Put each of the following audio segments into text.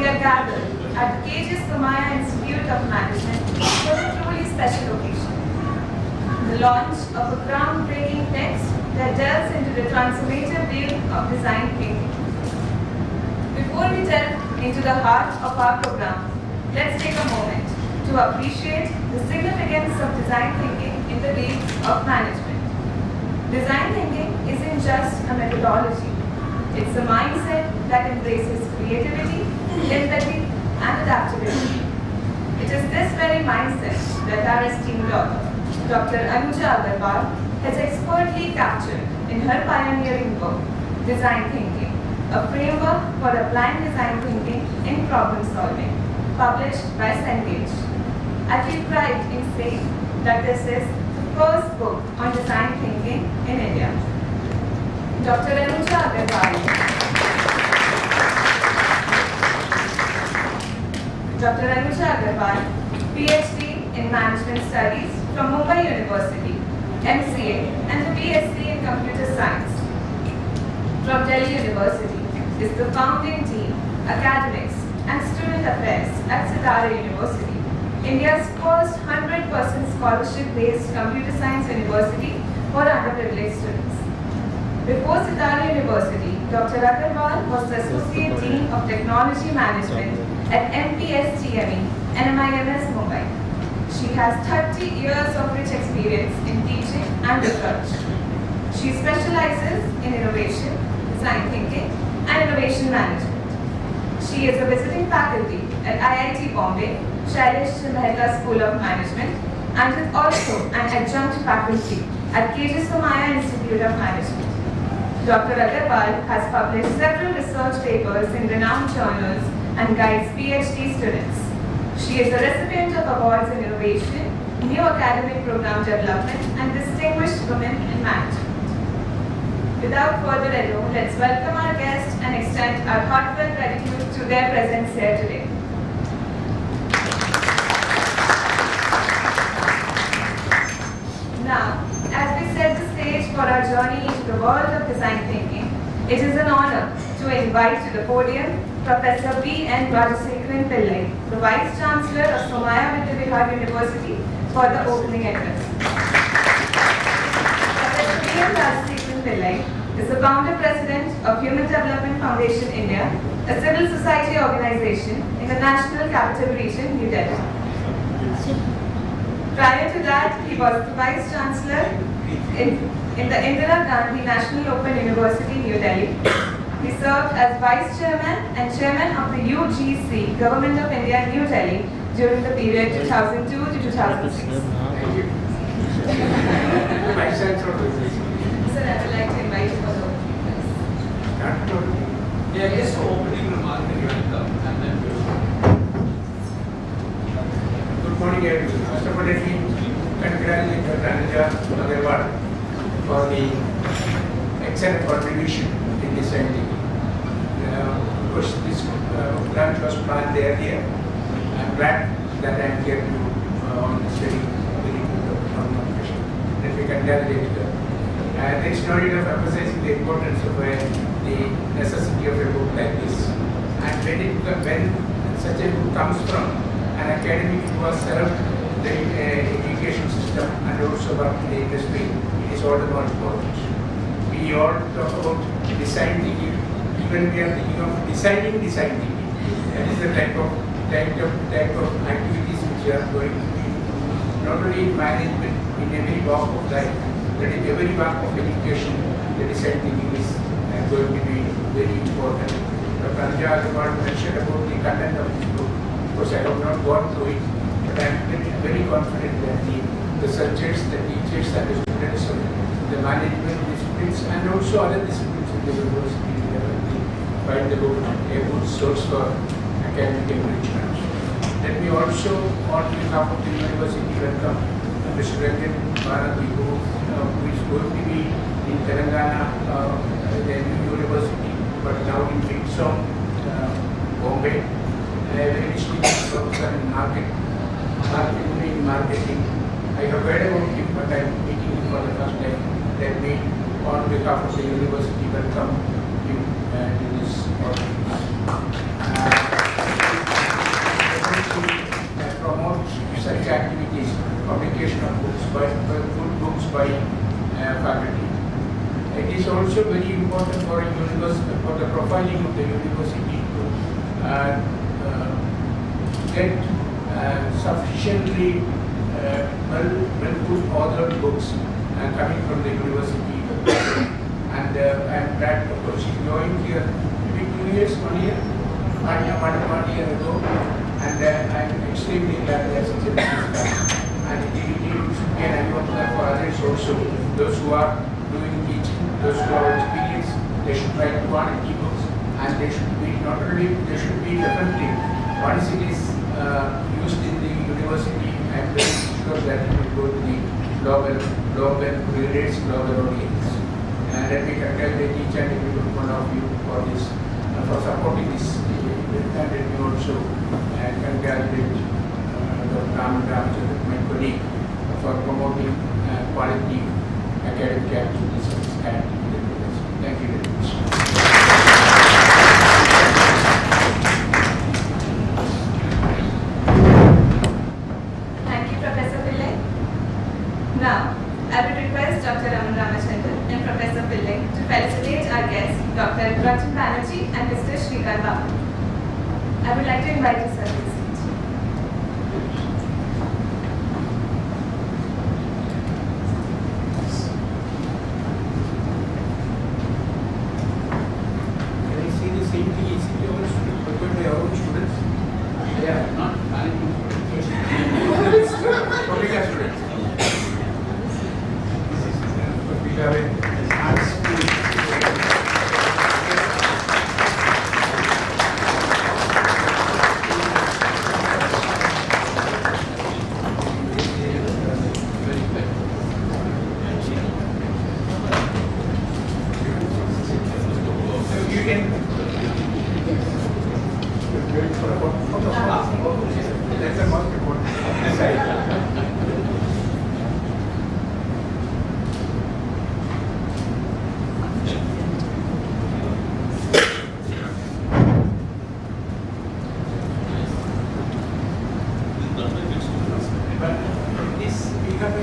are gathered at the Somaiya Institute of Management for a truly special occasion. The launch of a groundbreaking text that delves into the transformative field of design thinking. Before we delve into the heart of our program, let's take a moment to appreciate the significance of design thinking in the field of management. Design thinking isn't just a methodology. It's a mindset that embraces creativity, empathy, and adaptability. It is this very mindset that our esteemed author, Dr Anuja Agarwal, has expertly captured in her pioneering book, Design Thinking, a framework for applying design thinking in problem solving, published by Cengage. I feel pride in saying that this is the first book on design thinking in India. Dr Anuja Agarwal. Dr. Anuja Agarwal, PhD in Management Studies from Mumbai University, MCA, and the BSc in Computer Science from Delhi University, is the founding dean, academics, and student affairs at Sitara University, India's first 100% scholarship-based computer science university for underprivileged students. Before Sitara University, Dr. Agarwal was the Associate Dean of Technology Management at MPSGME, NMIMS Mumbai. She has 30 years of rich experience in teaching and research. She specializes in innovation, design thinking, and innovation management. She is a visiting faculty at IIT Bombay, Shailesh Mehta School of Management, and is also an adjunct faculty at Somaiya Institute of Management. Dr. Agarwal has published several research papers in renowned journals and guides PhD students. She is a recipient of awards in innovation, new academic program development, and distinguished women in management. Without further ado, let's welcome our guests and extend our heartfelt gratitude to their presence here today. Now, as we set the stage for our journey into the world of design thinking, it is an honor to invite to the podium Professor B. N. Rajasekharan Pillai, the Vice Chancellor of Somaiya Vidyavihar University, for the opening address. Professor B. N. Rajasekharan Pillai is the founder president of Human Development Foundation India, a civil society organization in the National Capital Region, New Delhi. Prior to that, he was the Vice Chancellor in the Indira Gandhi National Open University, New Delhi. He served as Vice Chairman and Chairman of the UGC, Government of India, New Delhi, during the period 2002 to 2006. Thank you. Vice Chancellor. Sir, I would like to invite you for the opening address. Yeah, just opening remark and then Good morning, everyone. First of all, let me congratulate Dr. Anuja Agarwal for the excellent contribution in this scientific. Of course, this branch was planned earlier. I'm glad that I'm here to on this very good conversation. Let me congratulate her. There is no need of emphasizing the importance of the necessity of a book like this. And when such a book comes from an academic who has served the education system and also worked in the industry, it is all the more important. We all talk about design thinking, even we are thinking of designing design thinking. That is the type of activities which are going to be not only in management, in every walk of life, but in every walk of education, the design thinking is going to be very important. Dr. Anuja Agarwal mentioned about the content of this book. Of course, I have not gone through it, but I am very confident that the researchers, the teachers, and the students of the management disciplines and also other disciplines in the university will definitely find the book a good source for academic enrichment. Let me also, on behalf of the university, welcome Mr. Ranjan Banerjee, who is going to be in Telangana, the university, but now in BITSoM, Bombay, a very distinguished professor in marketing. I have heard about him, but I am meeting him for the first time. Let me, on behalf of the university, welcome him to this audience. university to get sufficiently well-put authored books coming from the university. And I'm glad of course she joined here maybe 1 year ago, and I'm extremely glad that such a business done. And it should be an advantage for others also. Those who are doing teaching, those who are experienced, they should write quality books, and they should be not only, they should be definitely, once it is used in the university, I'm very sure that it will go to the global readers, global audience. And let me congratulate each and every one of you for this, for supporting this event, and let me also congratulate Dr. Raman Ramachandran, my colleague, for promoting quality academic activities of this kind. Thank you very much. Thank you, Professor Pillai. Now, I would request Dr. Raman Ramachandran and Professor Pillai to felicitate our guests, Dr. Ranjan Banerjee and Mr. Shrikant Bapat. I would like to invite you, sir, to the stage. Can I see the same thing easily our students, but my own students? They are not managing students. Public students. We have a art school. You can wait for a photo. That's the most important. But this we have a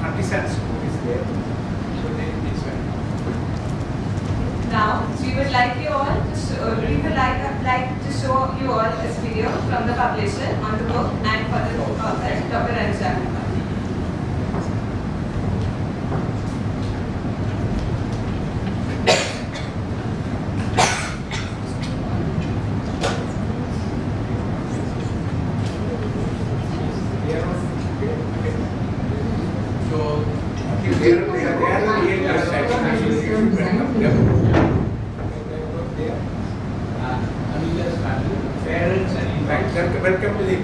artisan school is there. So then this one. Now, we would like you all to like to show you all this video from the publisher on the book and for the author, Dr. Anuja Agarwal. So they are the real parents, and in fact, welcome to the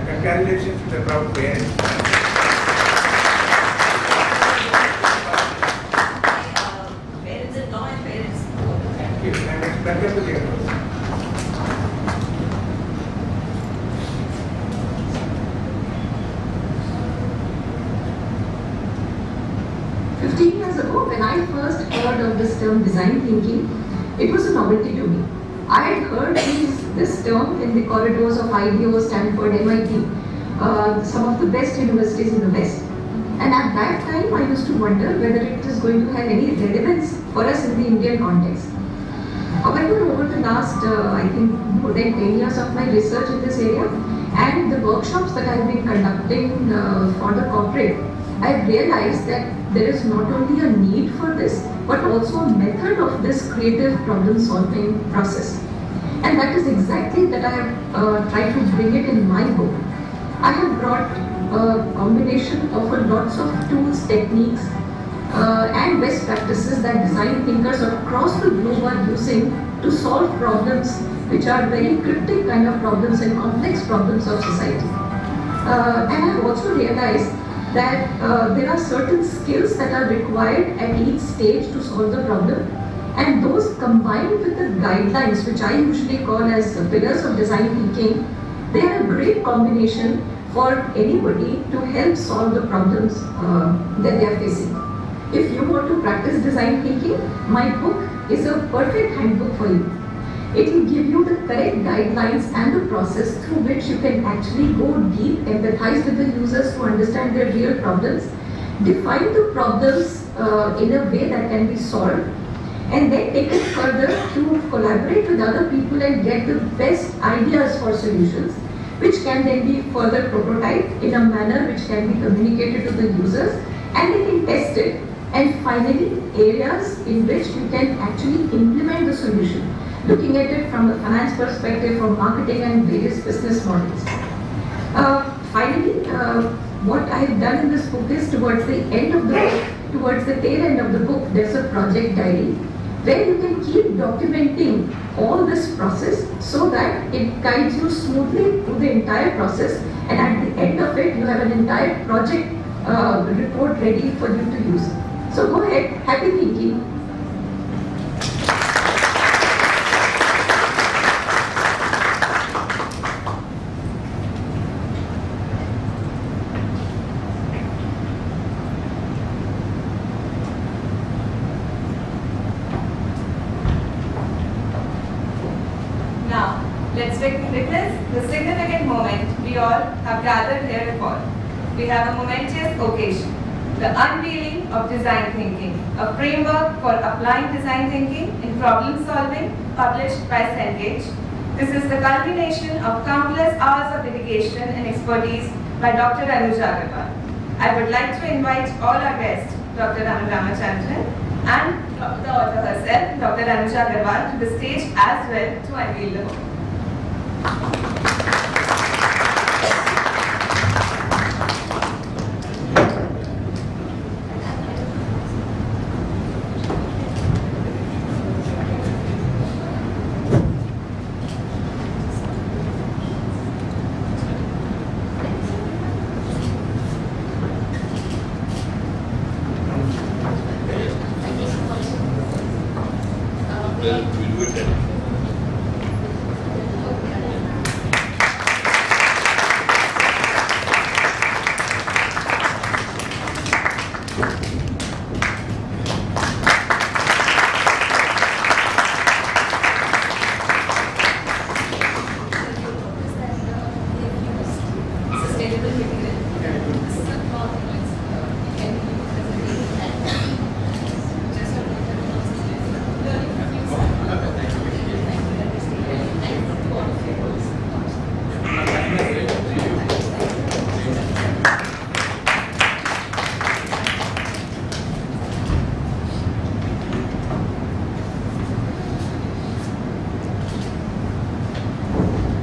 congratulations to the proud parents. Parents-in-law and parents. Thank you. And welcome to the 15 years ago, when I first heard of this term design thinking, it was a novelty to me. I had heard this term in the corridors of IBO, Stanford, MIT, some of the best universities in the West. And at that time, I used to wonder whether it is going to have any relevance for us in the Indian context. However, over the last, I think, more than 10 years of my research in this area and the workshops that I've been conducting for the corporate, I've realized that there is not only a need for this, but also a method of this creative problem-solving process. And that is exactly that I have tried to bring it in my book. I have brought a combination of lots of tools, techniques, and best practices that design thinkers across the globe are using to solve problems which are very cryptic kind of problems and complex problems of society. And I have also realized that there are certain skills that are required at each stage to solve the problem, and those combined with the guidelines, which I usually call as pillars of design thinking, they are a great combination for anybody to help solve the problems that they are facing. If you want to practice design thinking, my book is a perfect handbook for you. It will give you the correct guidelines and the process through which you can actually go deep, empathize with the users to understand their real problems, define the problems in a way that can be solved, and then take it further to collaborate with other people and get the best ideas for solutions, which can then be further prototyped in a manner which can be communicated to the users, and they can test it. And finally, areas in which you can actually implement the solution, looking at it from a finance perspective, from marketing and various business models. Finally, what I have done in this book is towards the end of the book, towards the tail end of the book, there's a project diary where you can keep documenting all this process so that it guides you smoothly through the entire process, and at the end of it, you have an entire project report ready for you to use. So go ahead, happy thinking. Let's witness the significant moment we all have gathered here for. We have a momentous occasion, the unveiling of design thinking, a framework for applying design thinking in problem solving, published by Cengage. This is the culmination of countless hours of dedication and expertise by Dr. Anuja Agarwal. I would like to invite all our guests, Dr. Raman Ramachandran and the author herself, Dr. Anuja Agarwal, to the stage as well to unveil the book.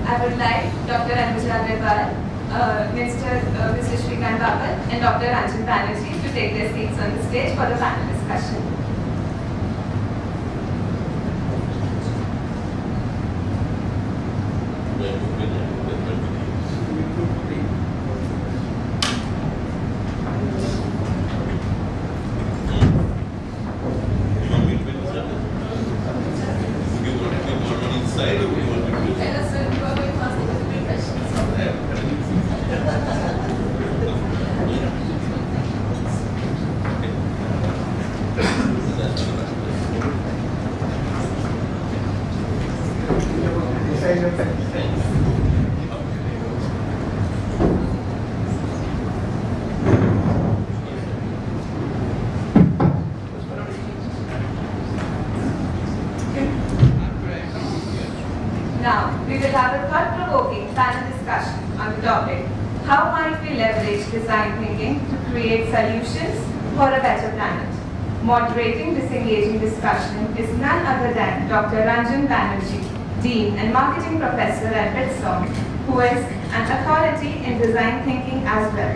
I would like Dr. Anuja Agarwal, Mr. Shrikant Bapat and Dr. Ranjan Banerjee to take their seats on the stage for the panel discussion. Now, we will have a thought-provoking panel discussion on the topic, how might we leverage design thinking to create solutions for a better planet? Moderating this engaging discussion is none other than Dr. Ranjan Banerjee, Dean and Marketing Professor at BITSoM, who is an authority in design thinking as well.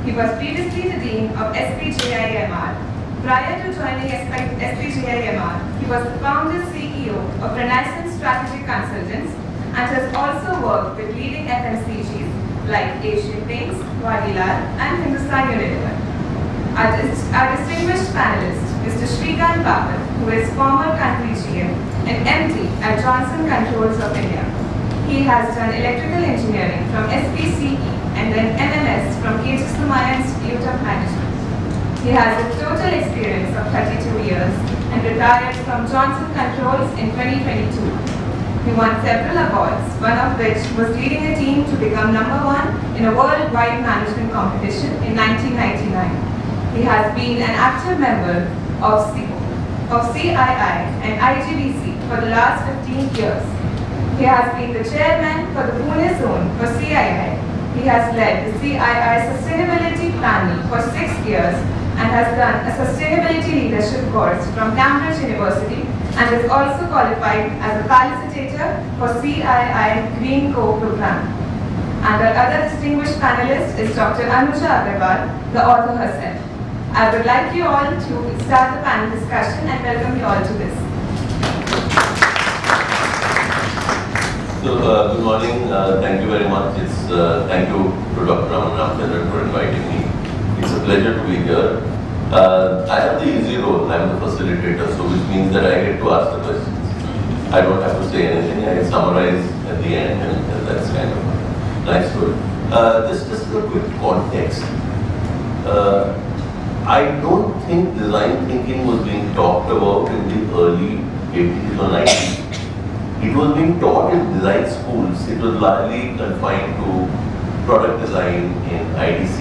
He was previously the Dean of SPJIMR. Prior to joining SPJIMR, he was the founder CEO of Renaissance Strategic Consultants and has also worked with leading FMCGs like Asian Paints, Vadilal and Hindustan Unilever. Our distinguished panelist, Mr. Shrikant Bapat, who is former country GM and MD at Johnson Controls of India. He has done electrical engineering from SPCE and then MMS from Somaiya Institute of Management. He has a total experience of 32 years and retired from Johnson Controls in 2022. He won several awards, one of which was leading a team to become #1 in a worldwide management competition in 1999. He has been an active member of of CII and IGBC for the last 15 years. He has been the chairman for the Pune zone for CII. He has led the CII Sustainability Panel for 6 years and has done a Sustainability Leadership course from Cambridge University and is also qualified as a facilitator for CII Green Co program. And our other distinguished panelist is Dr. Anuja Agarwal, the author herself. I would like you all to start the panel discussion and welcome you all to this. So, good morning. Thank you very much. Thank you to Dr. Raman Ramachandran for inviting me. It's a pleasure to be here. I have the easy role. I'm the facilitator, so which means that I get to ask the questions. I don't have to say anything. I summarize at the end, and that's kind of a nice role. Just a quick context. I don't think design thinking was being talked about in the early 80s or 90s. It was being taught in design schools. It was largely confined to product design in IDC.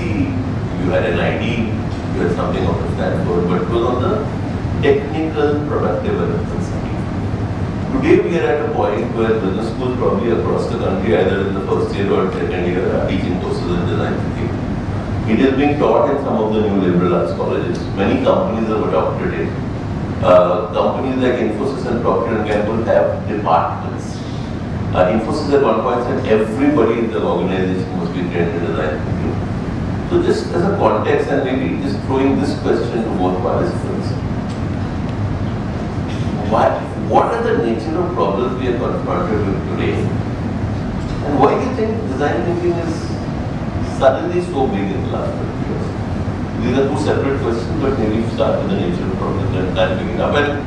You had an ID, you had something out of Stanford, but it was on the technical product development side. Today we are at a point where business schools probably across the country, either in the first year or second year, are teaching courses in design thinking. It is being taught in some of the new liberal arts colleges. Many companies have adopted it. Companies like Infosys and Procter & Gamble have departments. Infosys at one point said everybody in the organization must be trained in design thinking. So just as a context and maybe just throwing this question to both participants. What are the nature of problems we are confronted with today? And why do you think design thinking is suddenly so big in the last 20 years? These are two separate questions, but maybe start with the nature of problems and then pick it up. And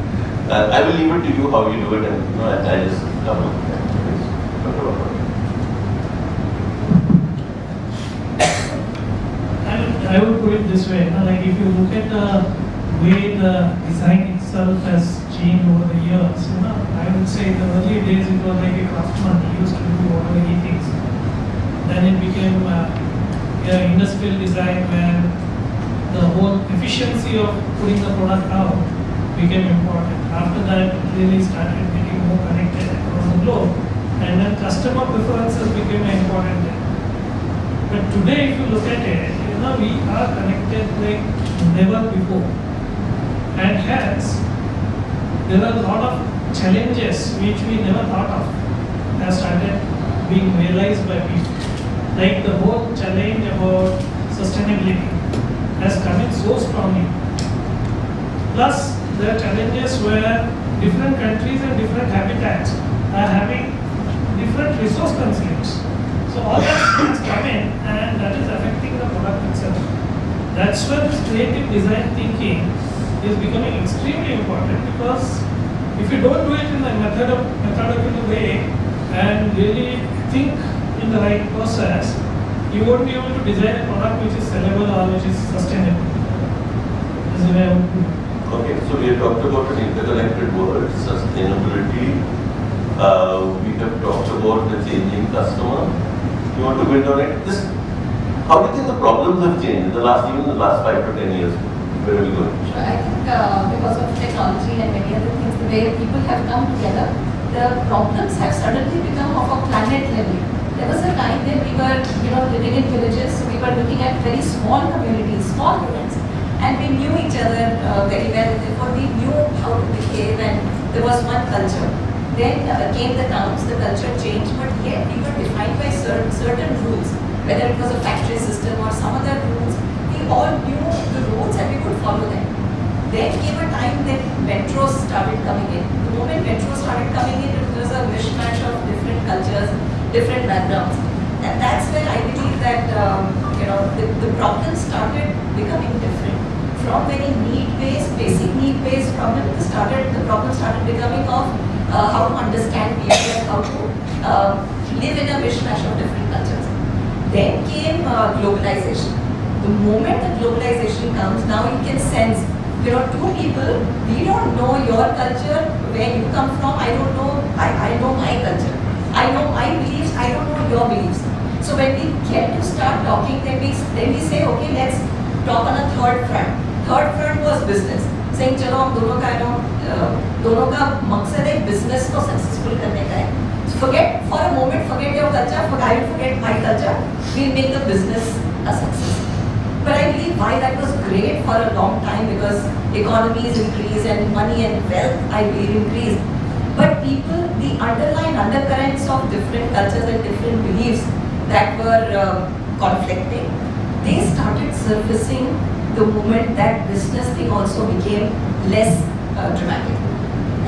I will leave it to you how you do it, and I just come up with that. I would put it this way, like if you look at the way the design itself has changed over the years, I would say in the early days it was like a craftsman, he used to do whatever he thinks. Then it became industrial design where the whole efficiency of putting the product out became important. After that, it really started getting more connected across the globe, and then customer preferences became important thing. But today, if you look at it, we are connected like never before, and hence there are a lot of challenges which we never thought of have started being realized by people. Like the whole challenge about sustainability has come in so strongly. Plus, there are challenges where different countries and different habitats are having different resource constraints. So all that has come in, and that is affecting the product itself. That's where this creative design thinking is becoming extremely important, because if you don't do it in a methodical way and really think in the right process, you won't be able to design a product which is sellable or which is sustainable. This is the way I would put it. Okay, so we have talked about an interconnected world, sustainability. We have talked about the changing customer. You want to build on it? How do you think the problems have changed in the last 5 to 10 years? Where are we going? Sure, I think because of technology and many other things, the way people have come together, the problems have suddenly become of a planet level. There was a time when we were, living in villages, so we were looking at very small communities, small units, and we knew each other very well. Therefore, we knew how to behave, and there was one culture. Then came the towns, the culture changed, but yet we were defined by certain rules, whether it was a factory system or some other rules. We all knew the rules and we could follow them. Then came a time that metros started coming in. The moment metros started coming in, it was a mishmash of different cultures, different backgrounds. And that's where I believe that the problems started becoming different. From very need-based, basic need-based problem, the problem started becoming of how to understand people and how to live in a mishmash of different cultures. Then came globalization. The moment the globalization comes, now you can sense, two people, we don't know your culture, where you come from, I don't know, I know my culture. I know my beliefs, I don't know your beliefs. So when we get to start talking, then we say, okay, let's talk on a third front. Third front was business. saying चलो हम दोनों का मकसद है business को successful करने का है. For a moment, forget your culture, I will forget my culture, we'll make the business a success. But I believe why that was great for a long time, because economies increase and money and wealth, I believe, increase. But people, the underlying undercurrents of different cultures and different beliefs that were conflicting, they started surfacing the moment that business thing also became less dramatic.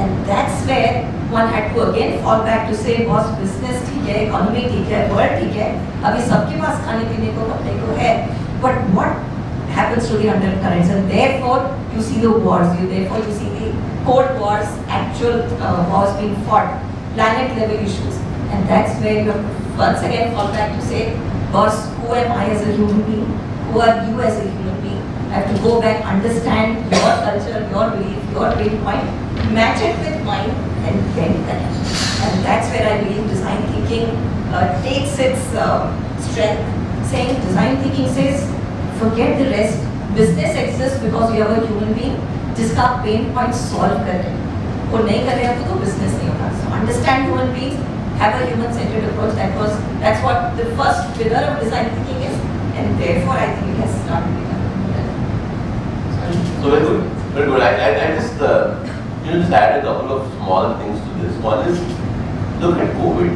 And that's where one had to again fall back to say, boss, business ठीक है, economy ठीक है, world ठीक है, अभी सबके पास खाने पीने को कपड़े को है, but what happens to the undercurrents? And therefore you see the wars, therefore you see the cold wars, actual wars being fought, planet level issues, and that's where you have to once again fall back to say, boss, who am I as a human being? Who are you as a human being? I have to go back, understand your culture, your belief, your pain point, match it with mine, and then connect. And that's where I believe design thinking takes its strength. Saying design thinking says, forget the rest. Business exists because you are a human being जिसका pain point solve कर रहे हैं. वो नहीं कर रहे हैं तो business नहीं होगा. So understand human beings, have a human-centered approach. That's what the first pillar of design thinking is, and therefore I think it has started. So very good, very good. I just just add a couple of small things to this. One is, look at COVID.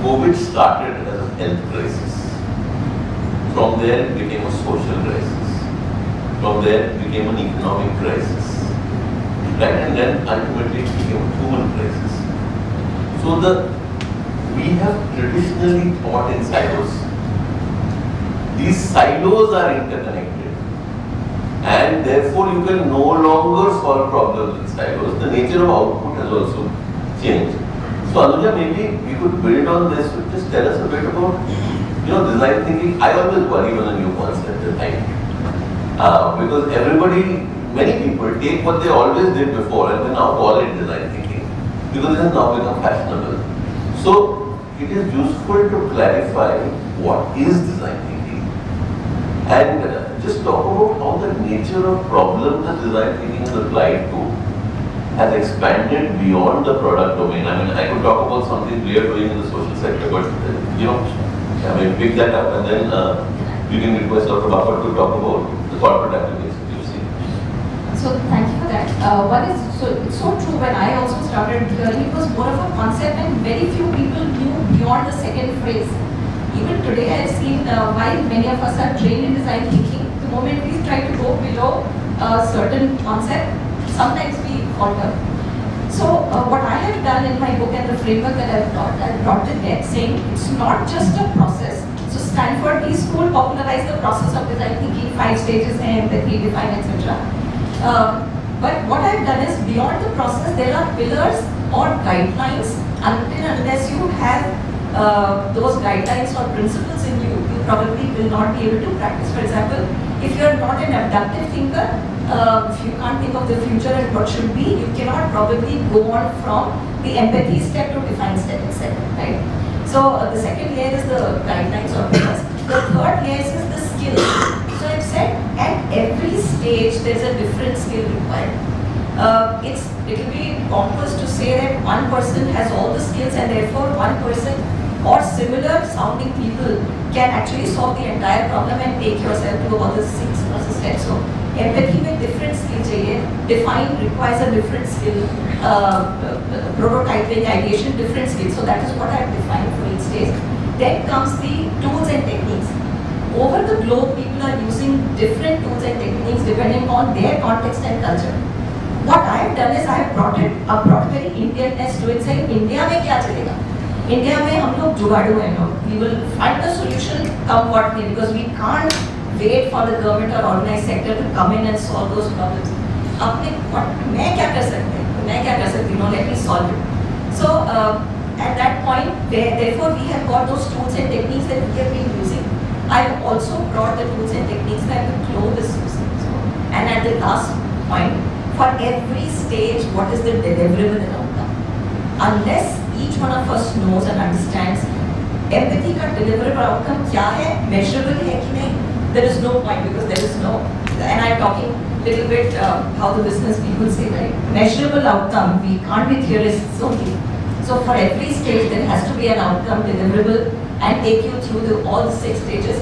COVID started as a health crisis. From there it became a social crisis. From there it became an economic crisis. Right? And then ultimately it became a human crisis. So we have traditionally thought in silos. These silos are interconnected. And therefore you can no longer solve problems in silos. The nature of output has also changed. So Anuja, maybe we could build on this. Just tell us a bit about, design thinking. I always worry when a new concept is like, because many people take what they always did before and they now call it design thinking, because it has now become fashionable. So it is useful to clarify what is design thinking, and just talk about how the nature of problems that design thinking is applied to has expanded beyond the product domain. I mean, I could talk about something we are doing in the social sector, but pick that up and then you can request Dr. Bapat to talk about the corporate applications you've seen. So thank you for that. One is, it's so true, when I also started learning, it was more of a concept and very few people knew beyond the second phrase. Even today I have seen, while many of us are trained in design thinking, the moment we try to go below a certain concept, sometimes we falter. So what I have done in my book and the framework that I have taught, I brought it there saying it's not just a process. So Stanford School popularized the process of design thinking, 5 stages, empathy, define, etc. But what I have done is, beyond the process, there are pillars or guidelines. Until unless you have those guidelines or principles in you, you probably will not be able to practice. For example, if you are not an abductive thinker, if you can't think of the future and what should be, you cannot probably go on from the empathy step to define step, etc. Right? So the second layer is the guidelines or pillars. The third layer is the skills. So I've said at every stage there is a different skill required. It will be pompous to say that one person has all the skills and therefore one person or similar sounding people can actually solve the entire problem and take yourself to all the 6 process steps. So empathy with different skills चाहिए, define requires a different skill, prototyping, ideation, different skills. So that is what I have defined for each stage. Then comes the tools and techniques. Over the globe, people are using different tools and techniques depending on their context and culture. What I have done is I have brought very Indianness to it, saying India में क्या चलेगा? India में हम लोग जुगाड़ू हैं लोग. We will find the solution come what may, because we can't wait for the government or organized sector to come in and solve those problems. मैं क्या कर सकती हूँ? Let me solve it. So at that point, therefore we have got those tools and techniques that we have been using. I have also brought the tools and techniques that the globe is using. So, and at the last point, for every stage, what is the deliverable and outcome? Unless each one of us knows and understands empathy का deliverable outcome क्या है, measurable है कि नहीं, there is no point, because there is no, and I'm talking little bit how the business people say, right? Measurable outcome, we can't be theorists only. So for every stage there has to be an outcome deliverable and take you through all the 6 stages.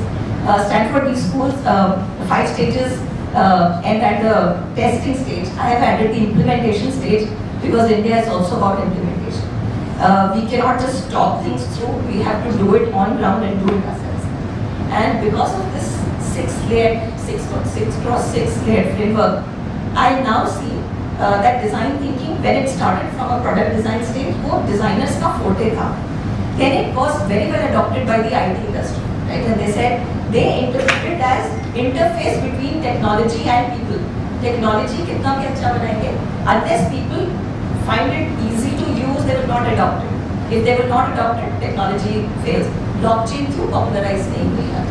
Stanford schools, 5 stages and at the testing stage. I have added the implementation stage because India is also about implementation. We cannot just talk things through, we have to do it on ground and do it ourselves. And because of this 6 cross 6 layered framework, I now see that design thinking, when it started from a product design stage, वो designers का forte था. Then it was very well adopted by the IT industry, right? And they said they interpret it as interface between technology and people. Technology कितना भी अच्छा बनाएंगे, unless people find it easy to use, they will not adopt it. If they will not adopt it, technology fails. Blockchain through popularized नहीं हुई है.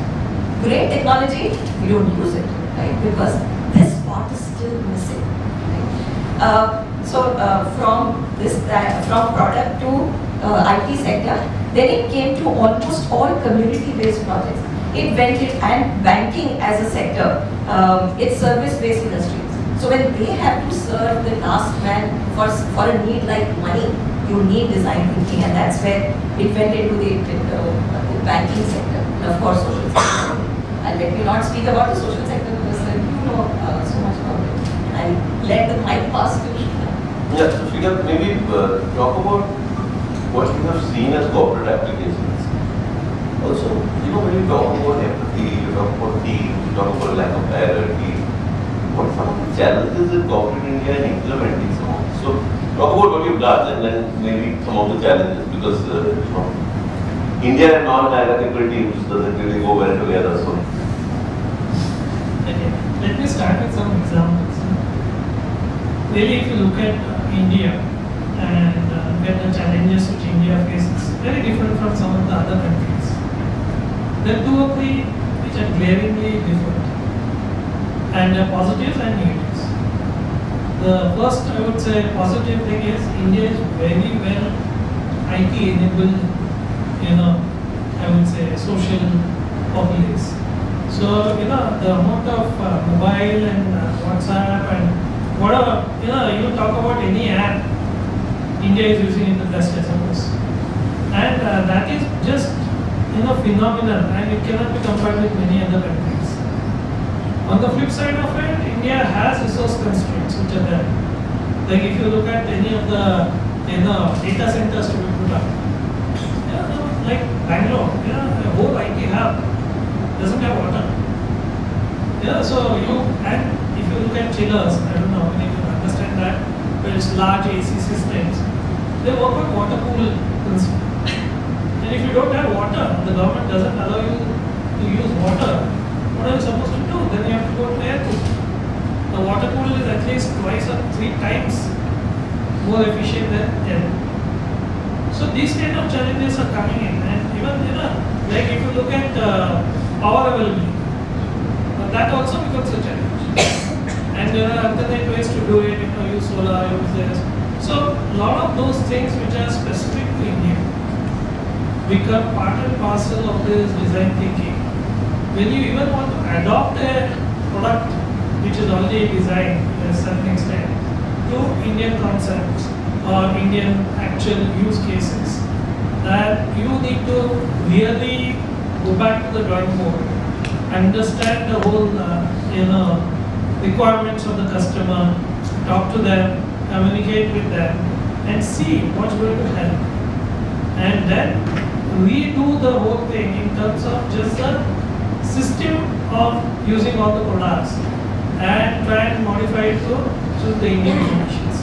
Great technology, we don't use it, right? Because this part is still missing. Right? From product to IT sector, then it came to almost all community-based projects. It went in, and banking as a sector, it's service-based industries. So when they have to serve the last man for a need like money, you need design thinking, and that's where it went into the banking sector, and of course social sector. And let me not speak about the social sector because you know so much about it. And let the mic pass to you. Yeah, so Shrikant, maybe talk about what you have seen as corporate applications. Also, when you talk about empathy, you talk about team, you talk about lack of hierarchy, what are some of the challenges in corporate India in implementing some of this? So, talk about what you've done and then maybe some of the challenges, because India and non-hierarchical teams doesn't really go well together. So, okay. Let me start with some examples. Really, if you look at India and look at the challenges which India faces, very different from some of the other countries. There are 2 or 3 which are glaringly different, and positives and negatives. The first, I would say, positive thing is India is very well IT enabled, I would say, social populace. So, the amount of mobile and WhatsApp and whatever, you talk about any app, India is using it the best, I suppose. And that is just, phenomenal, and it cannot be compared with many other countries. On the flip side of it, India has resource constraints which are there. Like if you look at any of the data centers to be put up, like Bangalore, the whole IT hub doesn't have water. So if you look at chillers, I don't know if you understand that, but it's large AC systems, they work on water cool principle. And if you don't have water, the government doesn't allow you to use water, what are you supposed to do? Then you have to go to air cool. The water cool is at least 2 or 3 times more efficient than air. So these kind of challenges are coming in, and even like if you look at power availability, that also becomes a challenge. And there are alternate ways to do it, use solar, use this. So a lot of those things which are specific to India become part and parcel of this design thinking. When you even want to adopt a product which is already designed to a certain extent to Indian concepts or Indian actual use cases, that you need to really go back to the drawing board, understand the whole requirements of the customer, talk to them, communicate with them, and see what's going to help. And then redo the whole thing in terms of just the system of using all the products and try and modify it to suit the individual issues.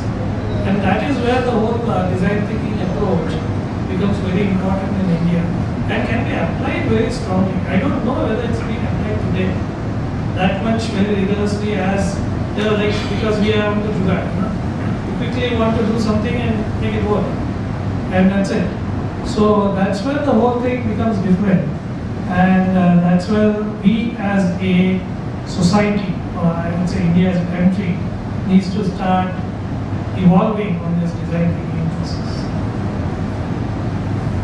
And that is where the whole design thinking approach becomes very important in India and can be applied very strongly. I don't know whether it's being applied today that much very rigorously as because we are on the jugaad. We quickly want to do something and make it work, and that's it. So that's where the whole thing becomes different, and that's where we as a society, or I would say India as a country, needs to start evolving on this design thinking process.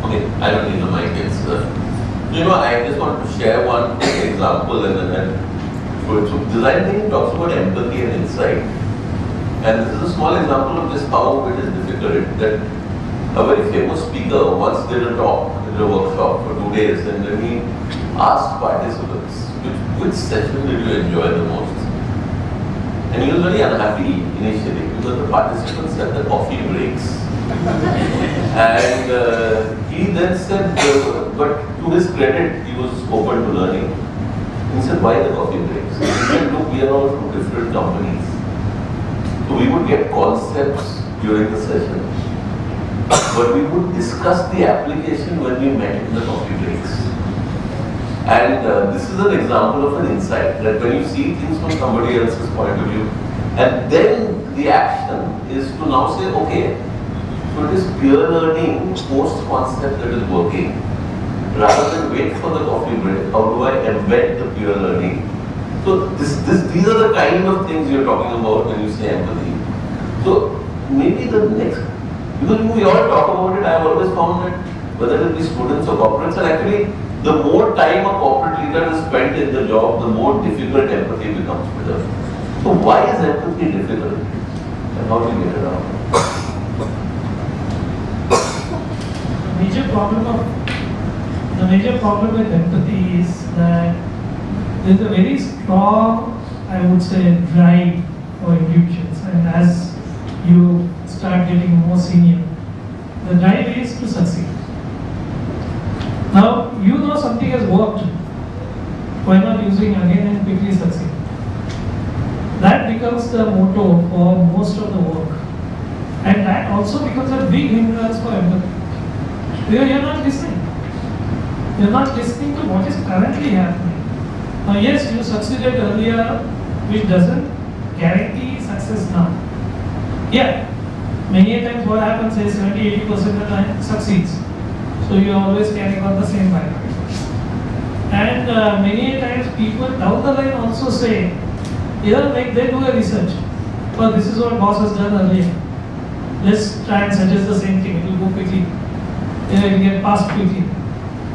Okay, I don't need the mic. It's I just want to share one quick example, and then So design thinking talks about empathy and insight. And this is a small example of just how it is difficult that a very famous speaker once did a talk, did a workshop for 2 days, and then he asked participants, which session did you enjoy the most? And he was very unhappy initially because the participants had the coffee breaks. And he then said, but to his credit, he was open to learning. He said, why the coffee breaks? He said, look, we are all from different companies. So we would get concepts during the session, but we would discuss the application when we met in the coffee breaks. And this is an example of an insight that when you see things from somebody else's point of view, and then the action is to now say, okay, so it is peer learning post-concept that is working. Rather than wait for the coffee break, how do I embed the peer learning? So these are the kind of things you're talking about when you say empathy. So maybe the next, because we all talk about it, I've always found that whether it be students or corporates, and actually the more time a corporate leader is spent in the job, the more difficult empathy becomes with them. So why is empathy difficult? And how do you get it out? The major problem with empathy is that there is a very strong, I would say, drive for individuals, and as you start getting more senior, the drive is to succeed. Now, you know something has worked, why not using again and quickly succeed? That becomes the motto for most of the work, and that also becomes a big hindrance for empathy. Because you are not listening. You are not listening to what is currently happening. Now, yes, you succeeded earlier, which doesn't guarantee success now. Yeah, many times what happens is 70-80% of the time succeeds. So you are always carrying on the same byproduct. And many times people down the line also say, like they do a research. Well, this is what boss has done earlier. Let's try and suggest the same thing. It will go quickly. It will get passed quickly.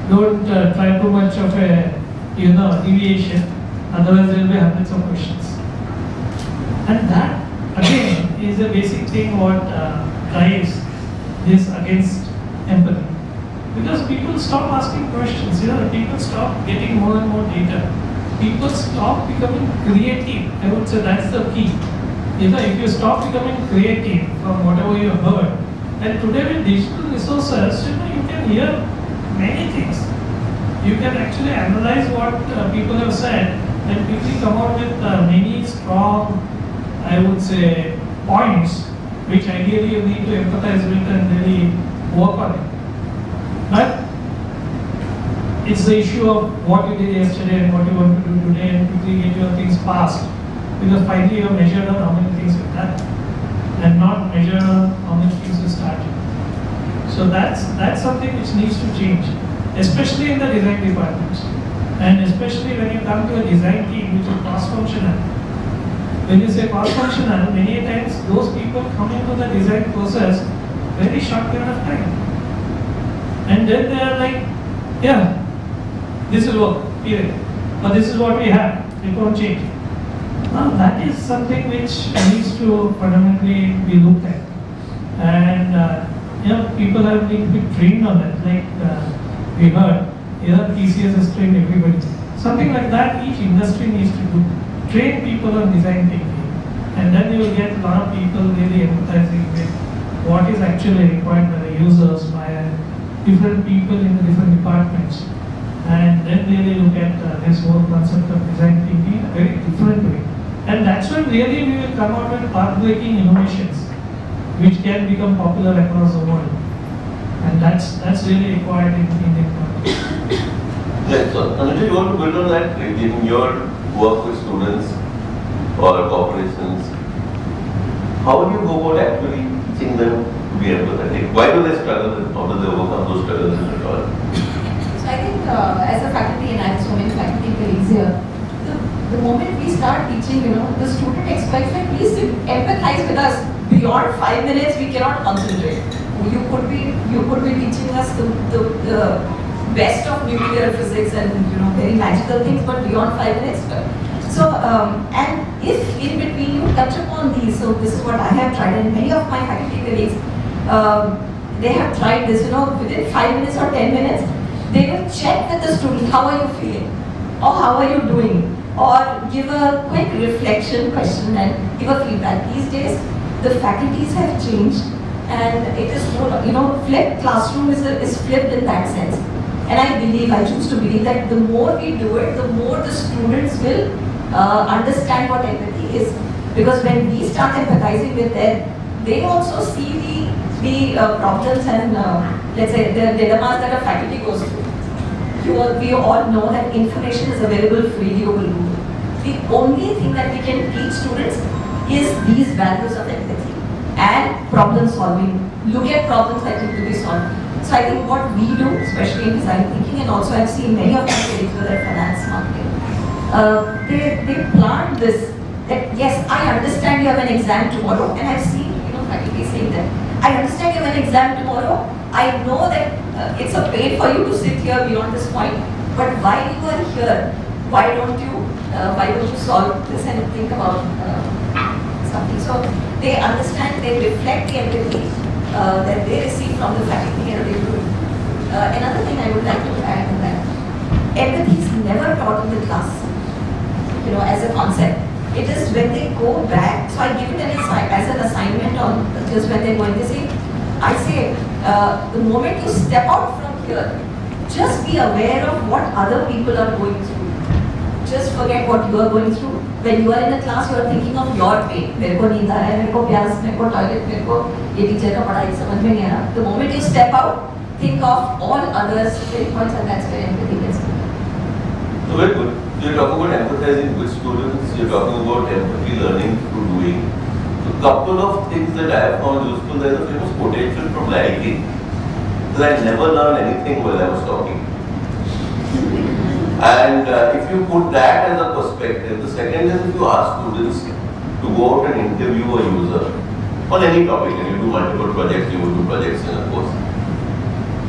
Don't try too much of a deviation. Otherwise, there will be hundreds of questions. And that again is a basic thing what drives this against empathy. Because people stop asking questions, people stop getting more and more data. People stop becoming creative. I would say that's the key. If you stop becoming creative from whatever you have heard, and today with digital resources, you can hear many things. You can actually analyze what people have said and quickly come out with many strong, I would say, points which ideally you need to empathize with and really work on it. But it's the issue of what you did yesterday and what you want to do today and quickly get your things passed. Because finally you have measured on how many things you've done and not measured on how many things you started. So that's something which needs to change, especially in the design departments. And especially when you come to a design team which is cross-functional. When you say cross-functional, many times those people come into the design process very short period of time. And then they are like, yeah, this will work, period. Or this is what we have, it won't change. Now that is something which needs to fundamentally be looked at. And people have been trained on that, like we heard, TCS has trained everybody. Something like that each industry needs to do. Train people on design thinking. And then you will get a lot of people really empathizing with what is actually required by the users, by different people in the different departments. And then really look at this whole concept of design thinking in a very different way. And that's when really we will come out with path-breaking innovations which can become popular across the world. And that's really required in Indian context. Yeah, so Anuja, you want to build on that in your work with students or corporations? How do you go about actually teaching them to be empathetic? Why do they struggle? How do they overcome those struggles at all? So I think as a faculty, and I have so many faculty colleagues here, the moment we start teaching, the student expects that please empathize with us. Beyond 5 minutes, we cannot concentrate. You could be teaching us the best of nuclear physics and very magical things, but beyond 5 minutes. So, and if in between you touch upon these, so this is what I have tried, and many of my faculty colleagues, they have tried this, within 5 minutes or 10 minutes, they will check with the student, how are you feeling? Or how are you doing? Or give a quick reflection question and give a feedback. These days, the faculties have changed, and it is more, flipped classroom is flipped in that sense. And I choose to believe that the more we do it, the more the students will understand what empathy is. Because when we start empathizing with them, they also see the problems and let's say the dilemmas that a faculty goes through. We all know that information is available freely over Google. The only thing that we can teach students is these values of empathy and problem solving. Look at problems that need to be solved. So I think what we do, especially in design thinking, and also I've seen many of my colleagues with their finance marketing, they plant this, that yes, I understand you have an exam tomorrow, and I've seen faculty saying that, I understand you have an exam tomorrow, I know that it's a pain for you to sit here beyond this point, but while you are here, why don't you solve this and think about something? So they understand, they reflect the empathy that they receive from the faculty, and they do it. Another thing I would like to add is that empathy is never taught in the class, as a concept. It is when they go back, so I give it as an assignment on just when they're going to say, I say, the moment you step out from here, just be aware of what other people are going through. Just forget what you are going through. When you are in a class, you are thinking of your pain. मेरे को नींद आ रहा है, मेरे को प्यास, मेरे को टॉयलेट, मेरे को ये टीचर का पढ़ाई समझ में नहीं आ रहा. The moment you step out, think of all others' pain points, and that's where empathy gets in. So very good. You're talking about empathizing with students. You're talking about empathy learning through doing. So a couple of things that I have found useful. There is a famous quotation from Larry, that I never learned anything while I was talking. And if you put that as a perspective, the second is if you ask students to go out and interview a user on any topic, and you do multiple projects, you will do projects in a course.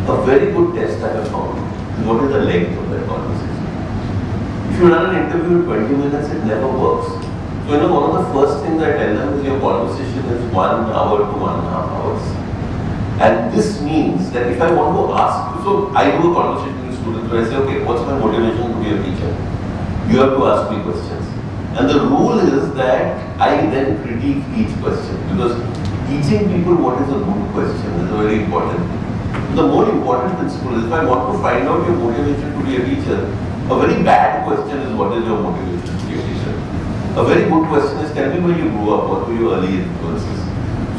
A very good test I have found is what is the length of that conversation. If you run an interview in 20 minutes, it never works. So one of the first things I tell them is your conversation is 1 hour to 1.5 hours. And this means that if I want to ask, so I do a conversation with students where I say, okay, what's my motivation to be a teacher? You have to ask me questions. And the rule is that I then critique each question, because teaching people what is a good question is very important. The more important principle is if I want to find out your motivation to be a teacher, a very bad question is what is your motivation to be a teacher? A very good question is tell me where you grew up, what were your early influences?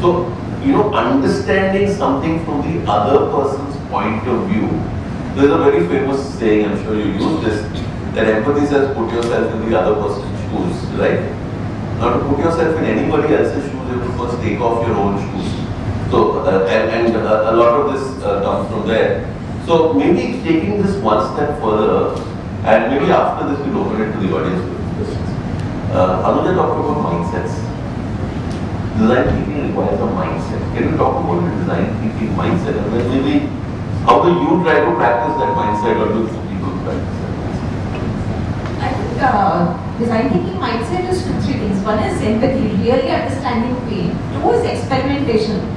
So, understanding something from the other person's point of view. There's a very famous saying, I'm sure you use this, that empathy says put yourself in the other person's shoes, right? Now to put yourself in anybody else's shoes, you have to first take off your own shoes. So, and a lot of this comes from there. So maybe taking this one step further, and maybe after this we'll open it to the audience with questions. Anuja talked about mindsets. Design thinking requires a mindset. Can you talk about the design thinking mindset, and then maybe how do you try to practice that mindset, or do people practice that mindset? I think design thinking mindset is 2-3 things. One is empathy, really understanding pain. 2 is experimentation.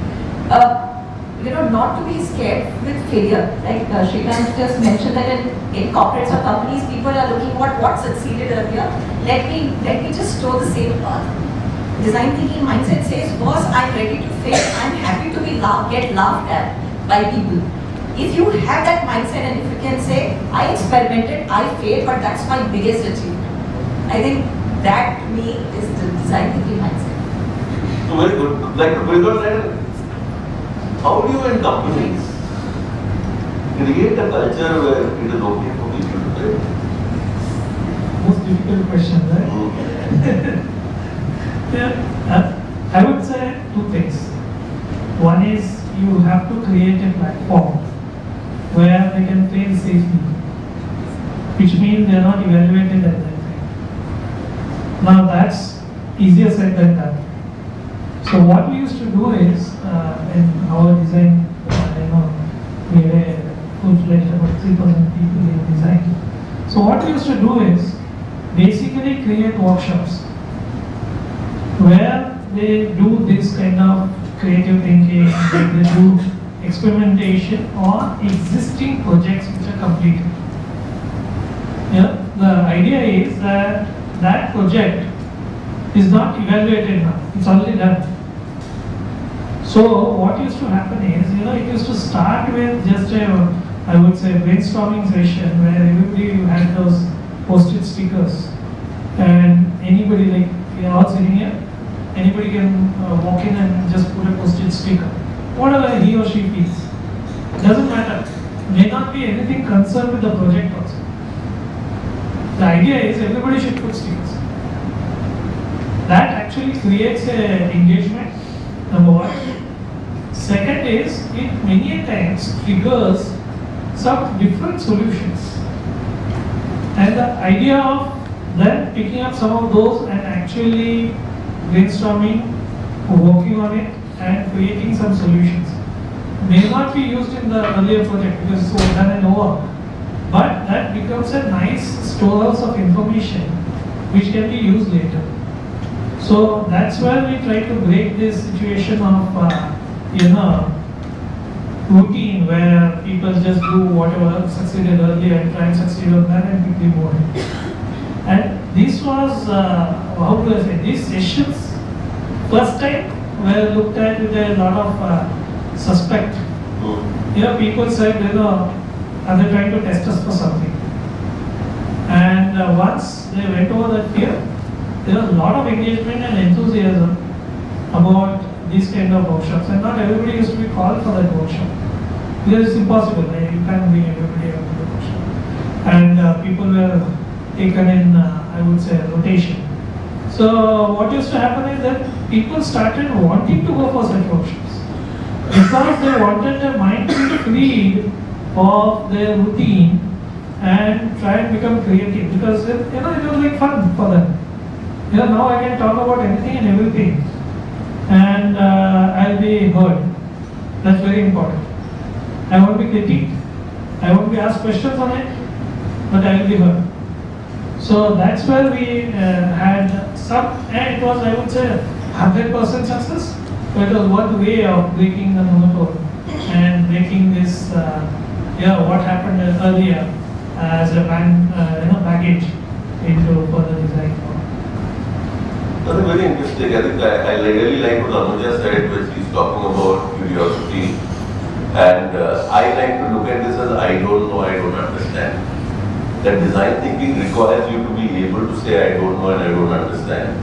Not to be scared with failure. Like Shrikant just mentioned that in corporates or companies, people are looking at what succeeded earlier. Let me just show the same path. Design thinking mindset says, boss, I'm ready to fail. I'm happy to get laughed at by people. If you have that mindset, and if you can say, I experimented, I failed, but that's my biggest achievement. I think that to me is the design thinking mindset. So very good. Like to build on that, how do you in companies create a culture where it is okay for people to fail? Most difficult question, right? Yeah, I would say 2 things. One is you have to create a platform where they can fail safely, which means they are not evaluated at that time. Now that's easier said than done. So what we used to do is in our design, we had a full-fledged about 3,000 people in design. So what we used to do is basically they create workshops where they do this kind of creative thinking, where they do experimentation on existing projects which are completed. Yeah, the idea is that that project is not evaluated now, it's already done. So what used to happen is, it used to start with just a, I would say, brainstorming session where everybody had those post-it stickers, and anybody, like we are all sitting here, anybody can walk in and just put a post-it sticker, whatever he or she feels. Doesn't matter. May not be anything concerned with the project also. The idea is everybody should put stickers. That actually creates a engagement, number one. Second is, it many times triggers some different solutions. And the idea of then picking up some of those and actually brainstorming, working on it and creating some solutions may not be used in the earlier project because it's all done and over. But that becomes a nice storehouse of information which can be used later. So that's where we try to break this situation of routine where people just do whatever succeeded earlier and try and succeed on that and quickly move on. And this was, how do I say, these sessions first time were looked at with a lot of suspect. People said, are they trying to test us for something? And once they went over that fear, there was a lot of engagement and enthusiasm about these kind of workshops, and not everybody used to be called for that workshop because it's impossible. You can't bring everybody out to the workshop, and people were taken in, I would say, rotation. So what used to happen is that people started wanting to go for such workshops because they wanted their mind to be freed of their routine and try and become creative, because it was like fun for them. Now I can talk about anything and everything, and I'll be heard. That's very important. I won't be critiqued, I won't be asked questions on it, but I will be heard. So that's where we had some, and it was, I would say, 100% success, but it was one way of breaking the monotone and making this, what happened earlier as a baggage into further design. That's very interesting. I think I really like what Anuja said, which he's talking about curiosity. And I like to look at this as I don't know, I don't understand. That design thinking requires you to be able to say I don't know and I don't understand.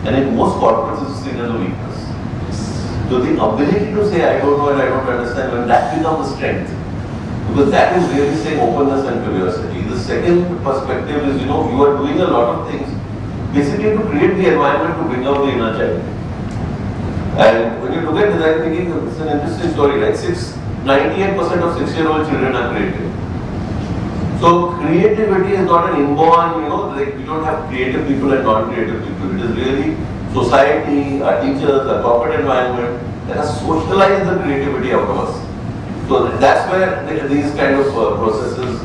And in most corporates, it's seen as a weakness. So the ability to say I don't know and I don't understand, when that becomes a strength, because that is really saying openness and curiosity. The second perspective is, you are doing a lot of things basically to create the environment to bring out the inner child. And when you look at design thinking, it's an interesting story, right? 98% of 6-year-old children are creative. So creativity is not an inborn, like we don't have creative people and non-creative people. It is really society, our teachers, our corporate environment that has socialized the creativity out of us. So that's where these kind of processes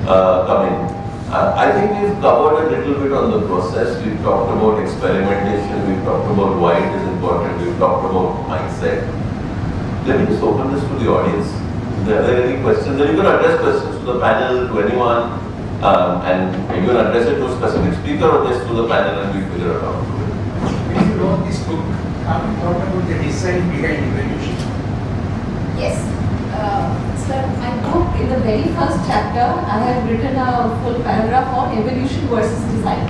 come in. I think we've covered a little bit on the process. We've talked about experimentation, we've talked about why it is important, we've talked about mindset. Let me just open this to the audience. If there are any questions, then you can address questions to the panel, to anyone, and you can address it to a specific speaker or just to the panel, and we figure it out. When you wrote this book, have you thought about the design behind evolution? Yes. So my book, in the very first chapter, I have written a full paragraph on evolution versus design.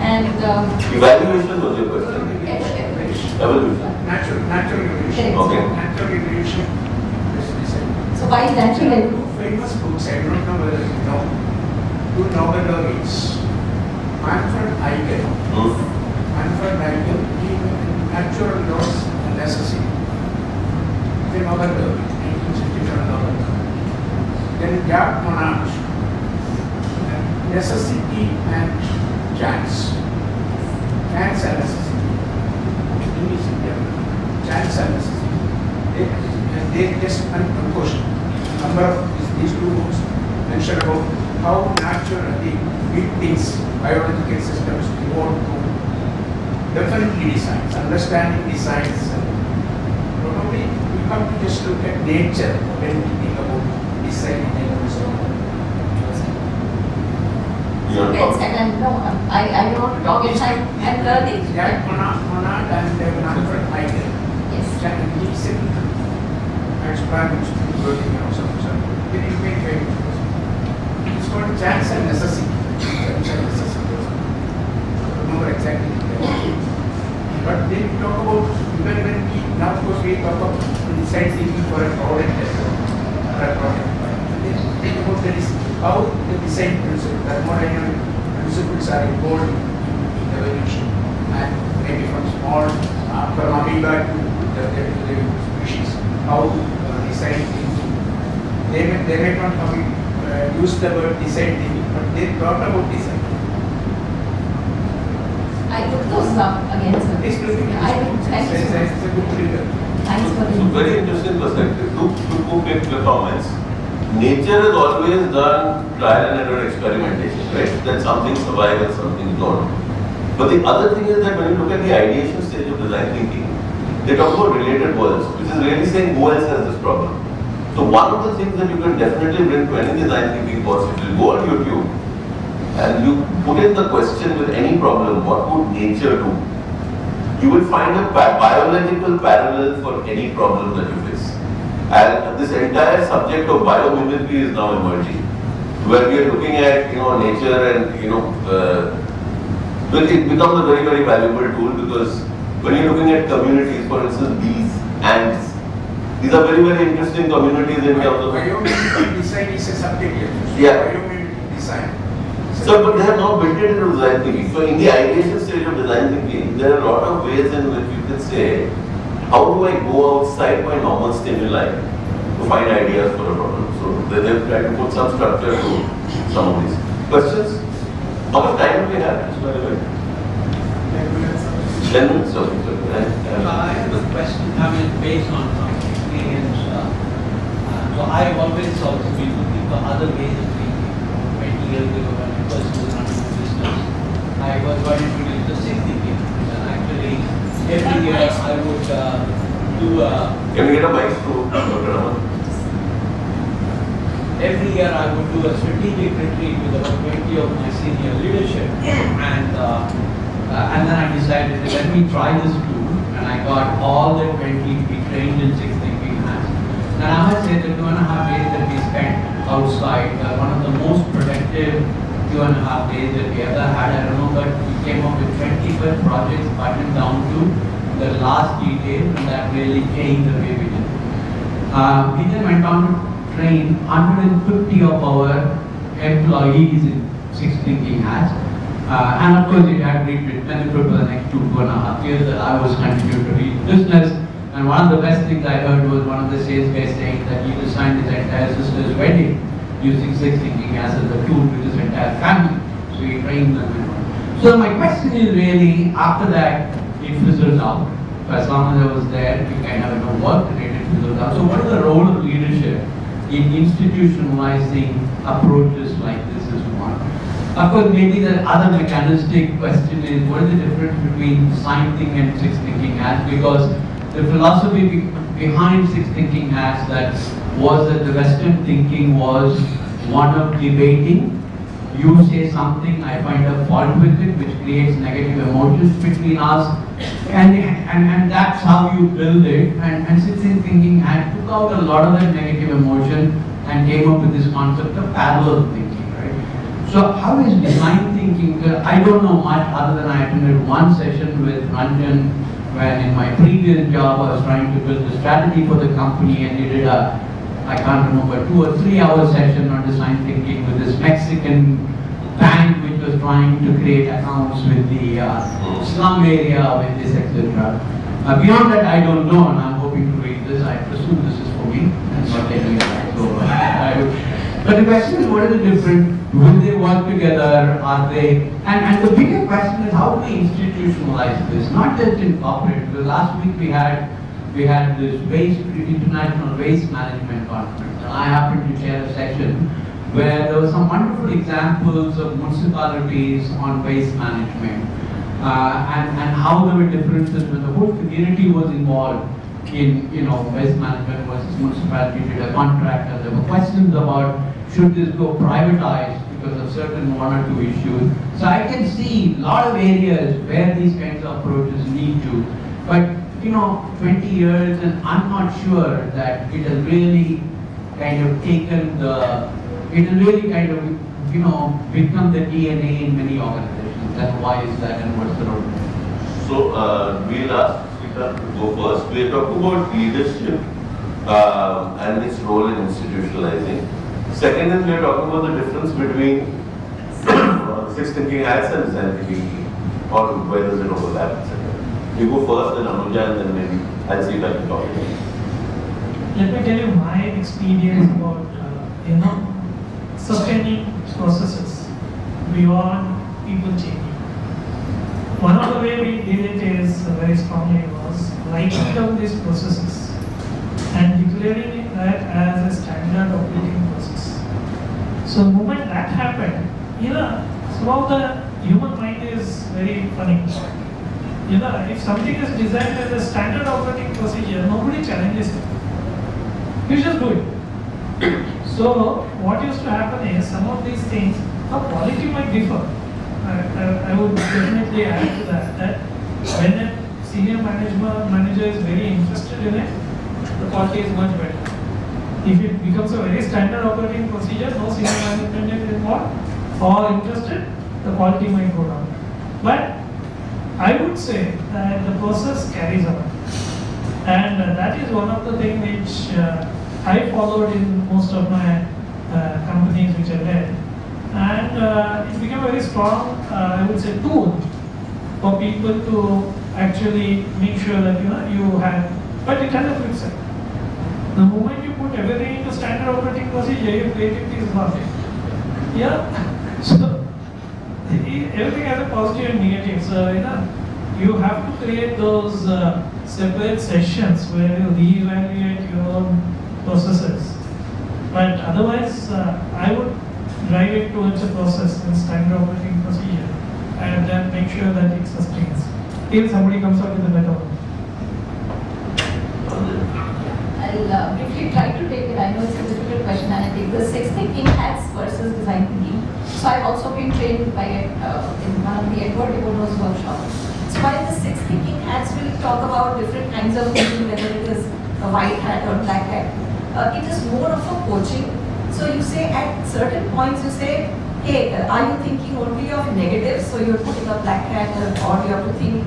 And evaluation was your question. Evolution. Natural evolution. Okay. Natural evolution. so why natural evolution? Two famous books, I don't know whether you know, two Nobel laureates. Manfred Eichel. Manfred Eichel, natural laws and necessity. The Nobel laureate, 1967 Nobel laureate. Then Jack Monage, necessity and chance. Chance and necessity. English chance and necessity. They just question. Number of these two books mention about how natural the big things, biological systems evolve to definitely designs, understanding designs. Probably we come to just look at nature when we think about design in evolution. Yes, and I don't want to talk inside. I'm learning. Jack Monad and Manfred Michael. Yes. He said, experiments working on something. Very famous. It's called chance and necessity. Chance and necessity. I don't remember exactly. But then we talk about, even when we, now of course we talk about design thinking for a product or a project. Then think about that is how the design principles, thermodynamic principles are involved in evolution. And maybe from small, from amoeba to the species, how design thinking. They may not have used the word design thinking, but they thought about design. I look those up again, sir. It's Thank you. a good trigger. Thanks for So the very interesting perspective. Two quick comments. Nature has always done trial and error experimentation, right? That something survives and something don't. But the other thing is that when you look at the ideation stage of design thinking, they talk about related worlds, which is really saying who else has this problem. So one of the things that you can definitely bring to any design thinking course, if you go on YouTube and you put in the question with any problem, what would nature do? You will find a biological parallel for any problem that you face. And this entire subject of biomimicry is now emerging, where we are looking at nature and it becomes a very, very valuable tool, because when you're looking at communities, for instance, bees, ants, these are very, very interesting communities in terms of biomimicry design is a subject here. Yeah. Biomimicry design. So, but they have not built it into design thinking. So, in the ideation stage of design thinking, there are a lot of ways in which you can say, how do I go outside my normal stimuli to find ideas for a problem? So, they've tried to put some structure to some of these. Questions? How much time do we have? Just by the way. 10 minutes, okay. I have a question, based on some experience. So I always also been looking for other ways of thinking. 20 years ago when I first was running a business, I was going to do the six thinking. And actually, every year I would do a... Can we get a mic to Dr. Raman? Every year I would do a strategic retreat with about 20 of my senior leadership. And then I decided to let me try this too. And I got all the 20 to be trained in six thinking hats. And I must say the 2.5 days that we spent outside were one of the most productive 2.5 days that we ever had. I remember we came up with 25 projects buttoned down to the last detail, and that really changed the way we did it. We then went on to train 150 of our employees in six thinking hats. And of course, it had read benefit for the next 2.5 years that I was continuing to read business. And one of the best things I heard was one of the sales guys saying that he designed his entire sister's wedding using six thinking as a tool with his entire family. So he trained them. So my question is really, after that, it fizzles out. As long as I was there, we kind of work related to fizzles out. So what is the role of leadership in institutionalizing approaches like this is one? Of course, maybe the other mechanistic question is, what is the difference between design thinking and six thinking hats? Because the philosophy behind six thinking hats that was that the Western thinking was one of debating. You say something, I find a fault with it, which creates negative emotions between us, and that's how you build it. And six thinking hat took out a lot of that negative emotion and came up with this concept of parallel thinking. So how is design thinking? I don't know much other than I attended one session with Ranjan when in my previous job I was trying to build a strategy for the company, and he did a, I can't remember, 2 or 3 hour session on design thinking with this Mexican bank which was trying to create accounts with the slum area with this, etc. Beyond that I don't know, and I'm hoping to read this. I presume this is for me. That's not any of that. So but the question is, what is the difference? Will they work together? Are they? And the bigger question is, how do we institutionalize this? Not just in corporate. Because last week we had this international waste management conference, and I happened to chair a session where there were some wonderful examples of municipalities on waste management, and how there were differences when the whole community was involved in, waste management versus municipality did a contract, and there were questions about should this go privatized because of certain one or two issues. So I can see a lot of areas where these kinds of approaches need to, but 20 years, and I'm not sure that it has really kind of taken it has really kind of, become the DNA in many organizations. And why is that, and what's the role? So, we'll ask Shrikant to go first. We're talking about leadership and its role in institutionalizing. Second is we're talking about the difference between six thinking hats and design thinking, or where does it overlap, etc. You go first, then Anuja, and then maybe I'll see if I can talk. Let me tell you my experience about, sustaining processes beyond people changing. One of the way we did it is very strongly was writing down these processes and declaring that as a standard operating process. So the moment that happened, some of the human mind is very funny. If something is designed as a standard operating procedure, nobody challenges it. You just do it. So what used to happen is some of these things, the quality might differ. I would definitely add to that when a senior manager is very interested in it, the quality is much better. If it becomes a very standard operating procedure, no senior management is involved or interested, the quality might go down. But I would say that the process carries on, and that is one of the things which I followed in most of my companies which I led, and it became a very strong, I would say, tool for people to actually make sure that you have, but it has a flip side. The moment you put everything into standard operating procedure, your creativity is nothing. Yeah, so everything has a positive and negative. So you have to create those separate sessions where you reevaluate your own processes. But otherwise, I would drive it towards a process and standard operating procedure, and then make sure that it sustains till somebody comes out with a better one. I'll briefly try to take it. I know it's a difficult question, and I think the six thinking hats versus design thinking. So I've also been trained by in one of the Edward Evono's workshops. So while the six thinking hats will talk about different kinds of thinking, whether it is a white hat or black hat, it is more of a coaching. So you say at certain points, you say, hey, are you thinking only of negatives? So you're putting a black hat, or you have to think,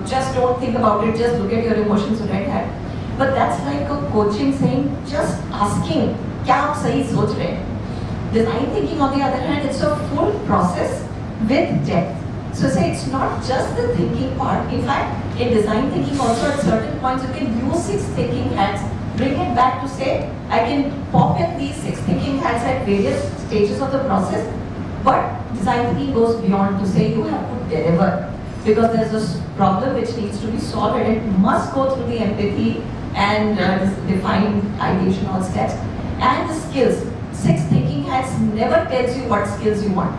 just don't think about it, just look at your emotions, red hat. But that's like a coaching saying, just asking, क्या आप सही सोच रहे हैं? Design thinking, on the other hand, it's a full process with depth. So say it's not just the thinking part. In fact, in design thinking also at certain points you can use six thinking hats, bring it back to say, I can pop in these six thinking hats at various stages of the process, but design thinking goes beyond to say you have to deliver. Because there's a problem which needs to be solved and it must go through the empathy and defined ideation all steps. And the skills. Six thinking hats never tells you what skills you want.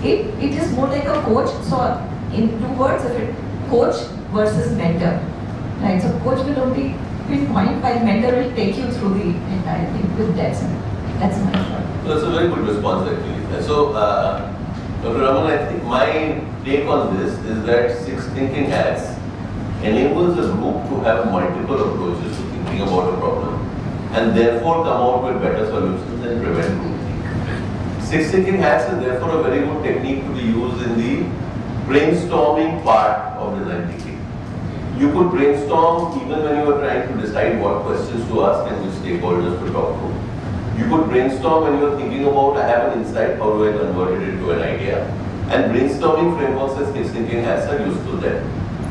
It is more like a coach. So in two words, if it coach versus mentor. Right? So coach will only pinpoint, while mentor will take you through the entire thing with depth. That's my thought. So that's a very good response actually. So Dr. Raman, I think my take on this is that six thinking hats enables a group to have multiple approaches to thinking about a problem and therefore come out with better solutions and prevent groupthink. Six thinking hats is therefore a very good technique to be used in the brainstorming part of design thinking. You could brainstorm even when you are trying to decide what questions to ask and which stakeholders to talk to. You could brainstorm when you are thinking about, I have an insight, how do I convert it into an idea? And brainstorming frameworks and six thinking hats are useful there.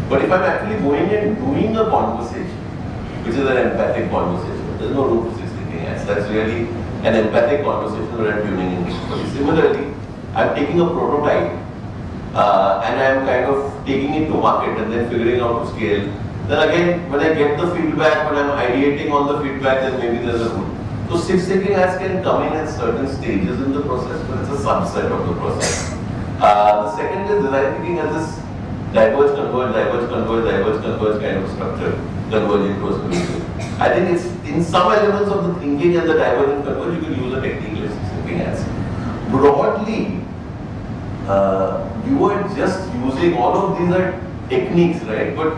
But if I'm actually going and doing a conversation, which is an empathic conversation, there's no room for six thinking hats. That's really an empathic conversation where I'm tuning in. Similarly, I'm taking a prototype and I'm kind of taking it to market and then figuring out to scale. Then again, when I get the feedback, when I'm ideating on the feedback, then maybe there's a room. So Six Thinking Hats can come in at certain stages in the process, but it's a subset of the process. The second is design thinking as this diverge, converge, diverge, converge, diverge, converge kind of structure, converging to a solution. I think it's in some elements of the thinking and the diverge and converge, you can use a technique like Six Thinking Hats. Broadly, you are just using all of these are techniques, right? But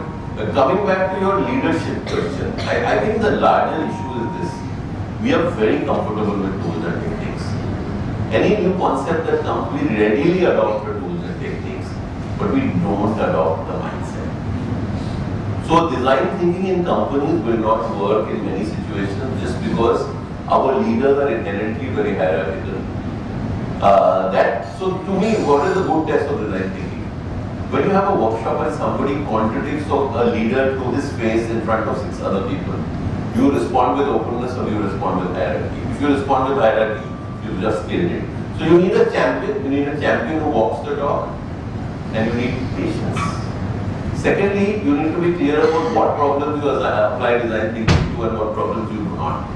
coming back to your leadership question, I think the larger issue is this. We are very comfortable with tools and techniques. Any new concept that comes, we readily adopt the tools and techniques, but we don't adopt the mindset. So design thinking in companies will not work in many situations just because our leaders are inherently very hierarchical. So to me, what is the good test of design thinking? When you have a workshop and somebody contradicts a leader to his face in front of 6 other people, you respond with openness or you respond with hierarchy. If you respond with hierarchy, you just killed it. So you need a champion. You need a champion who walks the talk, and you need patience. Secondly, you need to be clear about what problems you apply design thinking to and what problems you do not.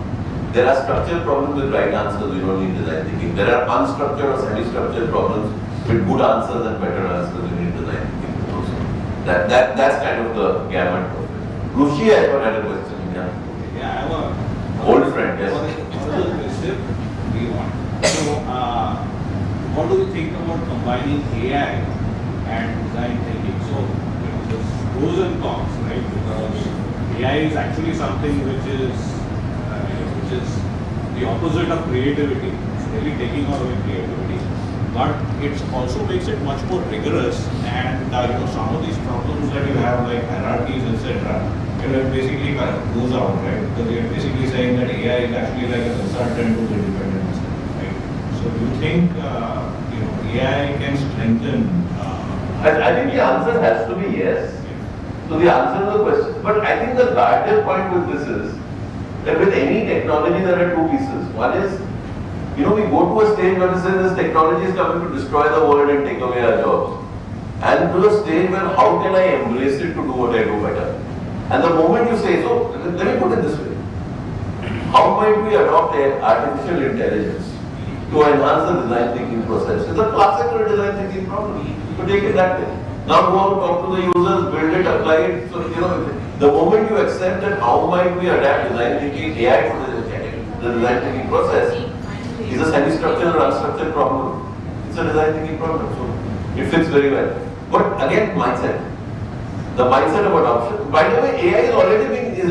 There are structured problems with right answers, you don't need design thinking. There are unstructured or semi-structured problems with good answers and better answers, you need design thinking also. That's kind of the gamut of it. Rushi, I thought had a question. Yeah, I have a old friend, yes. We want. So, what do you think about combining AI and design thinking? So, there's pros and cons, right? Because AI is actually something which is the opposite of creativity. It's really taking away creativity. But it also makes it much more rigorous, and some of these problems that you have, like hierarchies, etc., it basically kind of goes out, right? Because you're basically saying that AI is actually like a consultant who's independent, right? So do you think AI can strengthen? I think the answer has to be yes. So the answer to the question, but I think the larger point with this is that with any technology there are 2 pieces. One is, we go to a stage where this technology is coming to destroy the world and take away our jobs. And to a stage where how can I embrace it to do what I do better? And the moment you say, so let me put it this way. How might we adopt artificial intelligence to enhance the design thinking process? It's a classical design thinking problem. You take it that way. Now go out, talk to the users, build it, apply it. So, the moment you accept that how might we adapt design thinking, AI to the design thinking process, is a semi-structured or unstructured problem. It's a design thinking problem. So it fits very well. But again, mindset. The mindset of adoption. By the way, AI is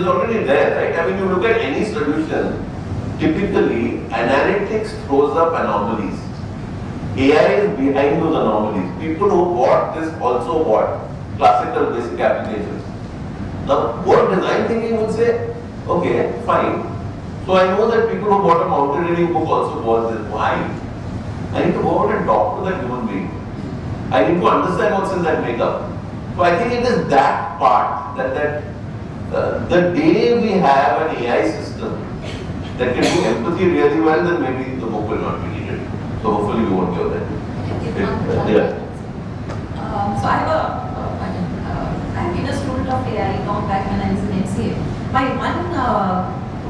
already there, right? I mean, you look at any solution, typically analytics throws up anomalies. AI is behind those anomalies. People who bought this also bought classical basic applications. Now, what design thinking would say, okay, fine. So I know that people who bought a mountaineering book also bought this. Why? I need to go out and talk to that human being. I need to understand what's in that makeup. So I think it is that part that the day we have an AI system that can do empathy really well, then maybe the book will not be needed. So hopefully we won't go there. So I've been a student of AI long back when I was in MCA. My one,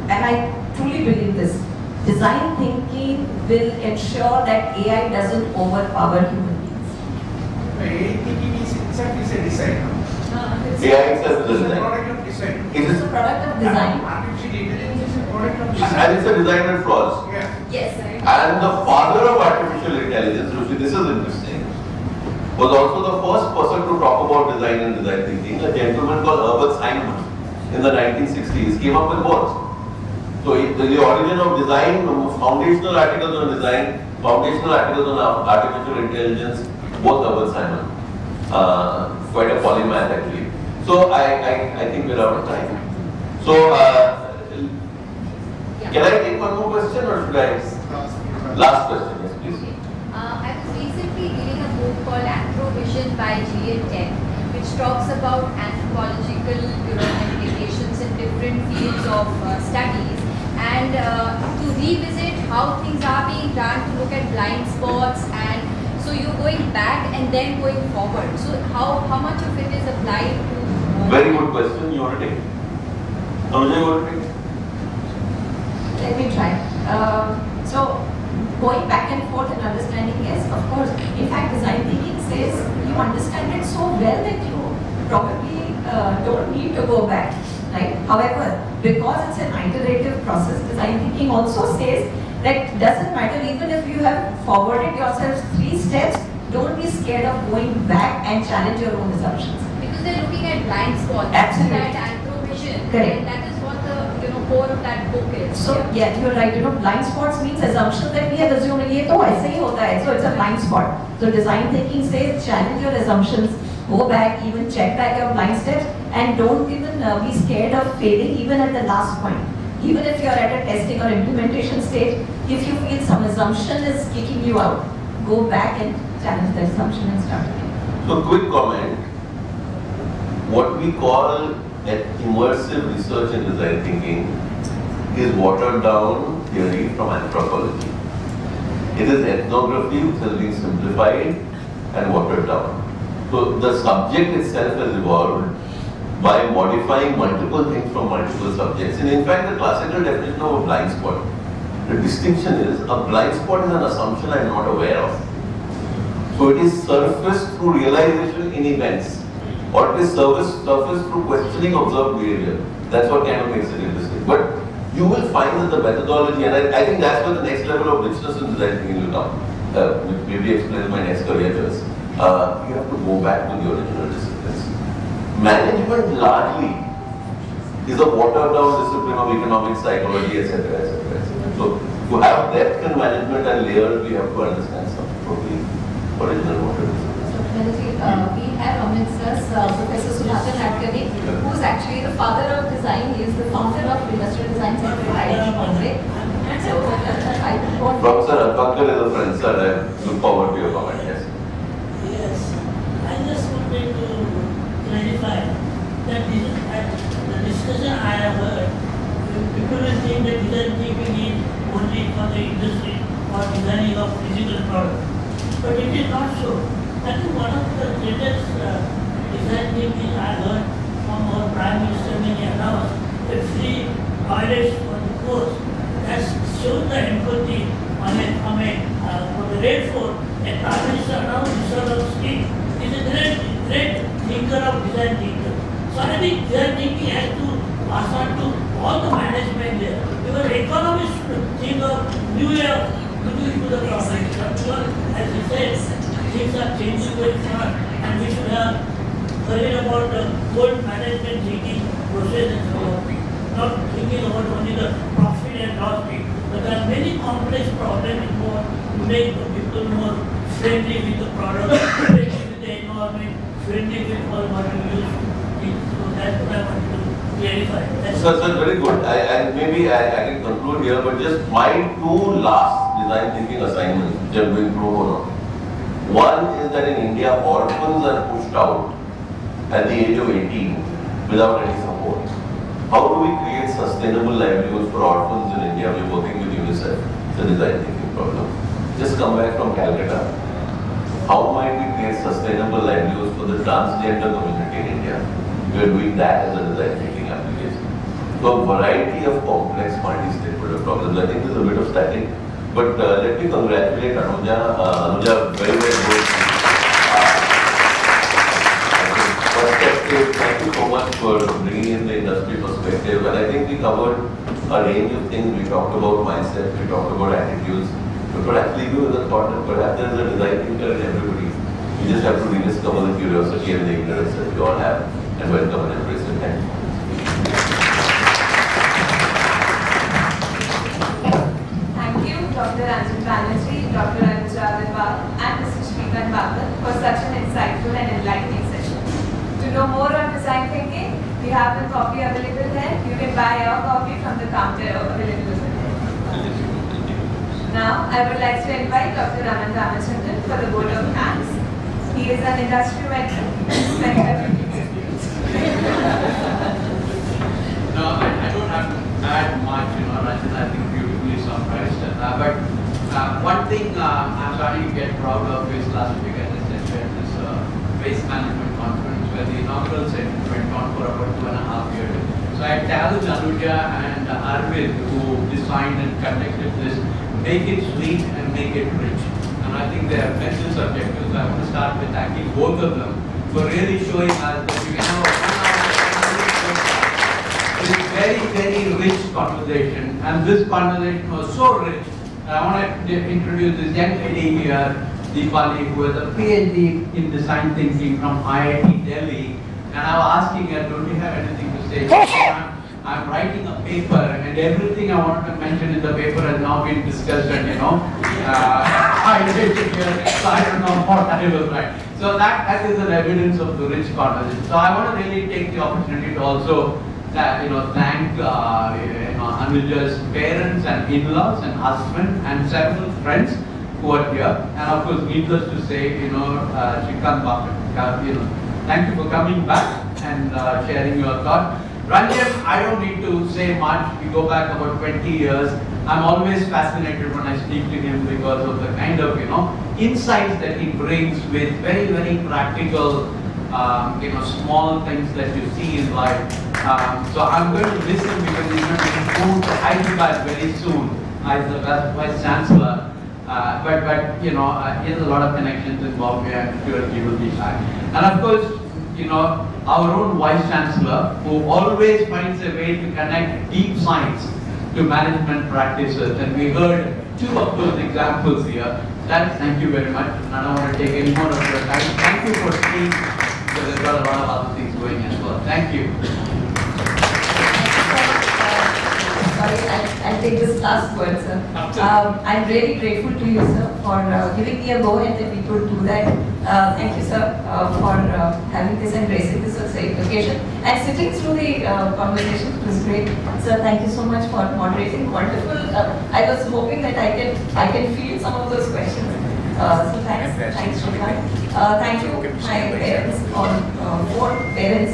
and I truly believe this, design thinking will ensure that AI doesn't overpower human beings. AI thinking is exactly a design. AI itself is a It's a design. product of design. It's a product of design. Artificial intelligence is a product of design. And it's a design with flaws. Yeah. Yes. And the father of artificial intelligence, Rushi, this is interesting, was also the first person to talk about design and design thinking. A gentleman called Herbert Simon in the 1960s came up with both. So the origin of design, foundational articles on design, foundational articles on artificial intelligence, both Herbert Simon. Quite a polymath actually. So I think we're out of time. So can I take one more question or should I? Last question, yes please. I was recently reading a book called Anthrovision by Gillian Tech, which talks about anthropological implications in different fields of studies, and to revisit how things are being done, to look at blind spots, and so you're going back and then going forward. So how much of it is applied to? Very good question. You want to take it? Anuja, you want to take it? Let me try. So going back and forth and understanding, yes, of course. In fact, design thinking says you understand it so well that you probably don't need to go back, right? However, because it's an iterative process, design thinking also says that doesn't matter even if you have forwarded yourself 3 steps, don't be scared of going back and challenge your own assumptions. Because they're looking at blind spots. Absolutely. That anthrovision. Correct. And that is what the core of that book is. So yeah, you're right. Blind spots means assumptions that we have assumed. ये तो ऐसे ही होता है. So it's a blind spot. So design thinking says challenge your assumptions, go back, even check back your blind steps, and don't even be scared of failing even at the last point. Even if you're at a testing or implementation stage, if you feel some assumption is kicking you out, go back and challenge the assumption and start again. So quick comment, what we call immersive research and design thinking is watered down theory from anthropology. It is ethnography which has been simplified and watered down. So the subject itself has evolved by modifying multiple things from multiple subjects. And in fact, the classical definition of a blind spot, the distinction is a blind spot is an assumption I am not aware of. So it is surfaced through realization in events, or it is surfaced through questioning observed behavior. That's what kind of makes it interesting. But you will find that the methodology, and I think that's where the next level of richness in design thinking will come. Which maybe explains my next career choice. You have to go back to the original disciplines. Management largely is a watered down discipline of economic psychology, etc., etc., etc. So to have depth in management and layers, we have to understand some totally original water disciplines. So we have amongst us Professor Sudhakar Nadkarni, who is actually the father of design. He is the founder of Industrial Design Center at IIT Bombay. So I want Professor Adjunct is a friend, sir. I look forward to your comment. Yes. Yes, I just wanted to clarify that the discussion I have heard, people will think that design thinking is only for the industry or designing of physical products. But it is not so. I think one of the greatest design thinking I heard from our Prime Minister when he announced the free toilets for the course. That shows the empathy from the Red Fort. A Prime Minister announced this sort of scheme. He is a great thinker of design thinker. So I think design thinking has to pass on to all the management there. Because economists should think of new way of looking to the problem. Because as he said, things are changing very fast and we should have worried about the good management thinking process and so on. Not thinking about only the profit and loss thing. But there are many complex problems involved to make the people more friendly with the product, friendly with the environment, friendly with all what we use. So that's what I want to clarify. Sir, very good. Maybe I can conclude here, but just my 2 last design thinking assignments, which I'm doing pro bono. One is that in India, orphans are pushed out at the age of 18 without any support. How do we create sustainable livelihoods for orphans in India? We're working with UNICEF. It's a design thinking problem. Just come back from Calcutta. How might we create sustainable livelihoods for the transgender community in India? We are doing that as a design thinking application. So a variety of complex multi-stakeholder problems. I think there's a bit of static. But let me congratulate Anuja. Anuja, very, very good. Perspective. Thank you so much for bringing in the industry perspective. And I think we covered a range of things. We talked about mindset, we talked about attitudes. But perhaps leave you with a thought that perhaps there is a design thinker in everybody. We just have to rediscover the curiosity and the ignorance that we all have and welcome and embrace it. Thank you. Dr. Ranjan Banerjee, Dr. Anuja Agarwal, and Mr. Shrikant Bapat for such an insightful and enlightening session. To know more on design thinking, we have the copy available there. You can buy your copy from the counter available there. Now, I would like to invite Dr. Raman Ramachandran for the vote of thanks. He is an industry veteran. No, I don't have to add much, Ranjan, I think beautifully summarized. But one thing I'm starting to get proud of is last week, as I said, this waste management conference where the inaugural session went on for about 2.5 years. So So I challenge Anuja and Arvind, who designed and conducted this, make it sweet and make it rich. And I think they have met this objective, so I want to start with thanking both of them for really showing us that we can have a 1 hour this very, very rich conversation. And this conversation was so rich. I want to introduce this young lady here, Deepali, who has a PhD in design thinking from IIT Delhi. And I was asking her, don't you have anything to say? She said, I'm writing a paper, and everything I wanted to mention in the paper has now been discussed, and I did it here, so I don't know what I will write. So that is an evidence of the rich conversation. So I want to really take the opportunity to also thank Anuja's parents and in-laws and husband and several friends who are here. And of course, needless to say, Shrikant Bapat, thank you for coming back and sharing your thought. Ranjan, I don't need to say much. We go back about 20 years. I'm always fascinated when I speak to him because of the kind of, insights that he brings with very, very practical, small things that you see in life. So I'm going to miss him because he's going to move to Hyderabad very soon as the Vice Chancellor. But he has a lot of connections in Bombay. I'm sure he will be back. And of course, our own Vice Chancellor, who always finds a way to connect deep science to management practices. And we heard 2 of those examples here. Thank you very much. And I don't want to take any more of your time. Thank you for staying, because there's got a lot of other things going as well. Thank you. Sorry, I'll take this last word, sir. I'm really grateful to you, sir, for giving me a go and that we could do that. Thank you, sir, for having this and gracing this occasion and sitting through the conversation. It was great. Sir, thank you so much for moderating. Wonderful. I was hoping that I can field some of those questions. So thanks, Shrikant. Thank you, my parents, all 4 parents,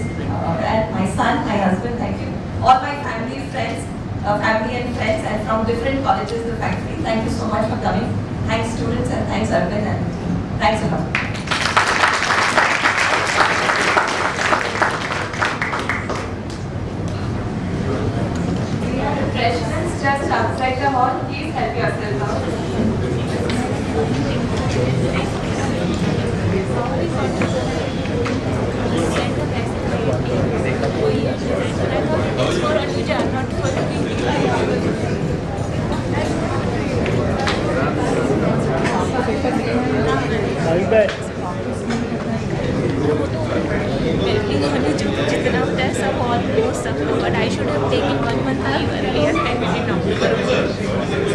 and my son, my husband. Thank you, all my family, friends. Family and friends, and from different colleges, the faculty. Thank you so much for coming. Thanks students, and thanks Arvind and the team. Thanks a lot. We have refreshments just outside the hall. Please help yourself out. For Anuja, not जितना होता है सब almost सब, but I should have taken 1 month leave earlier and we did not.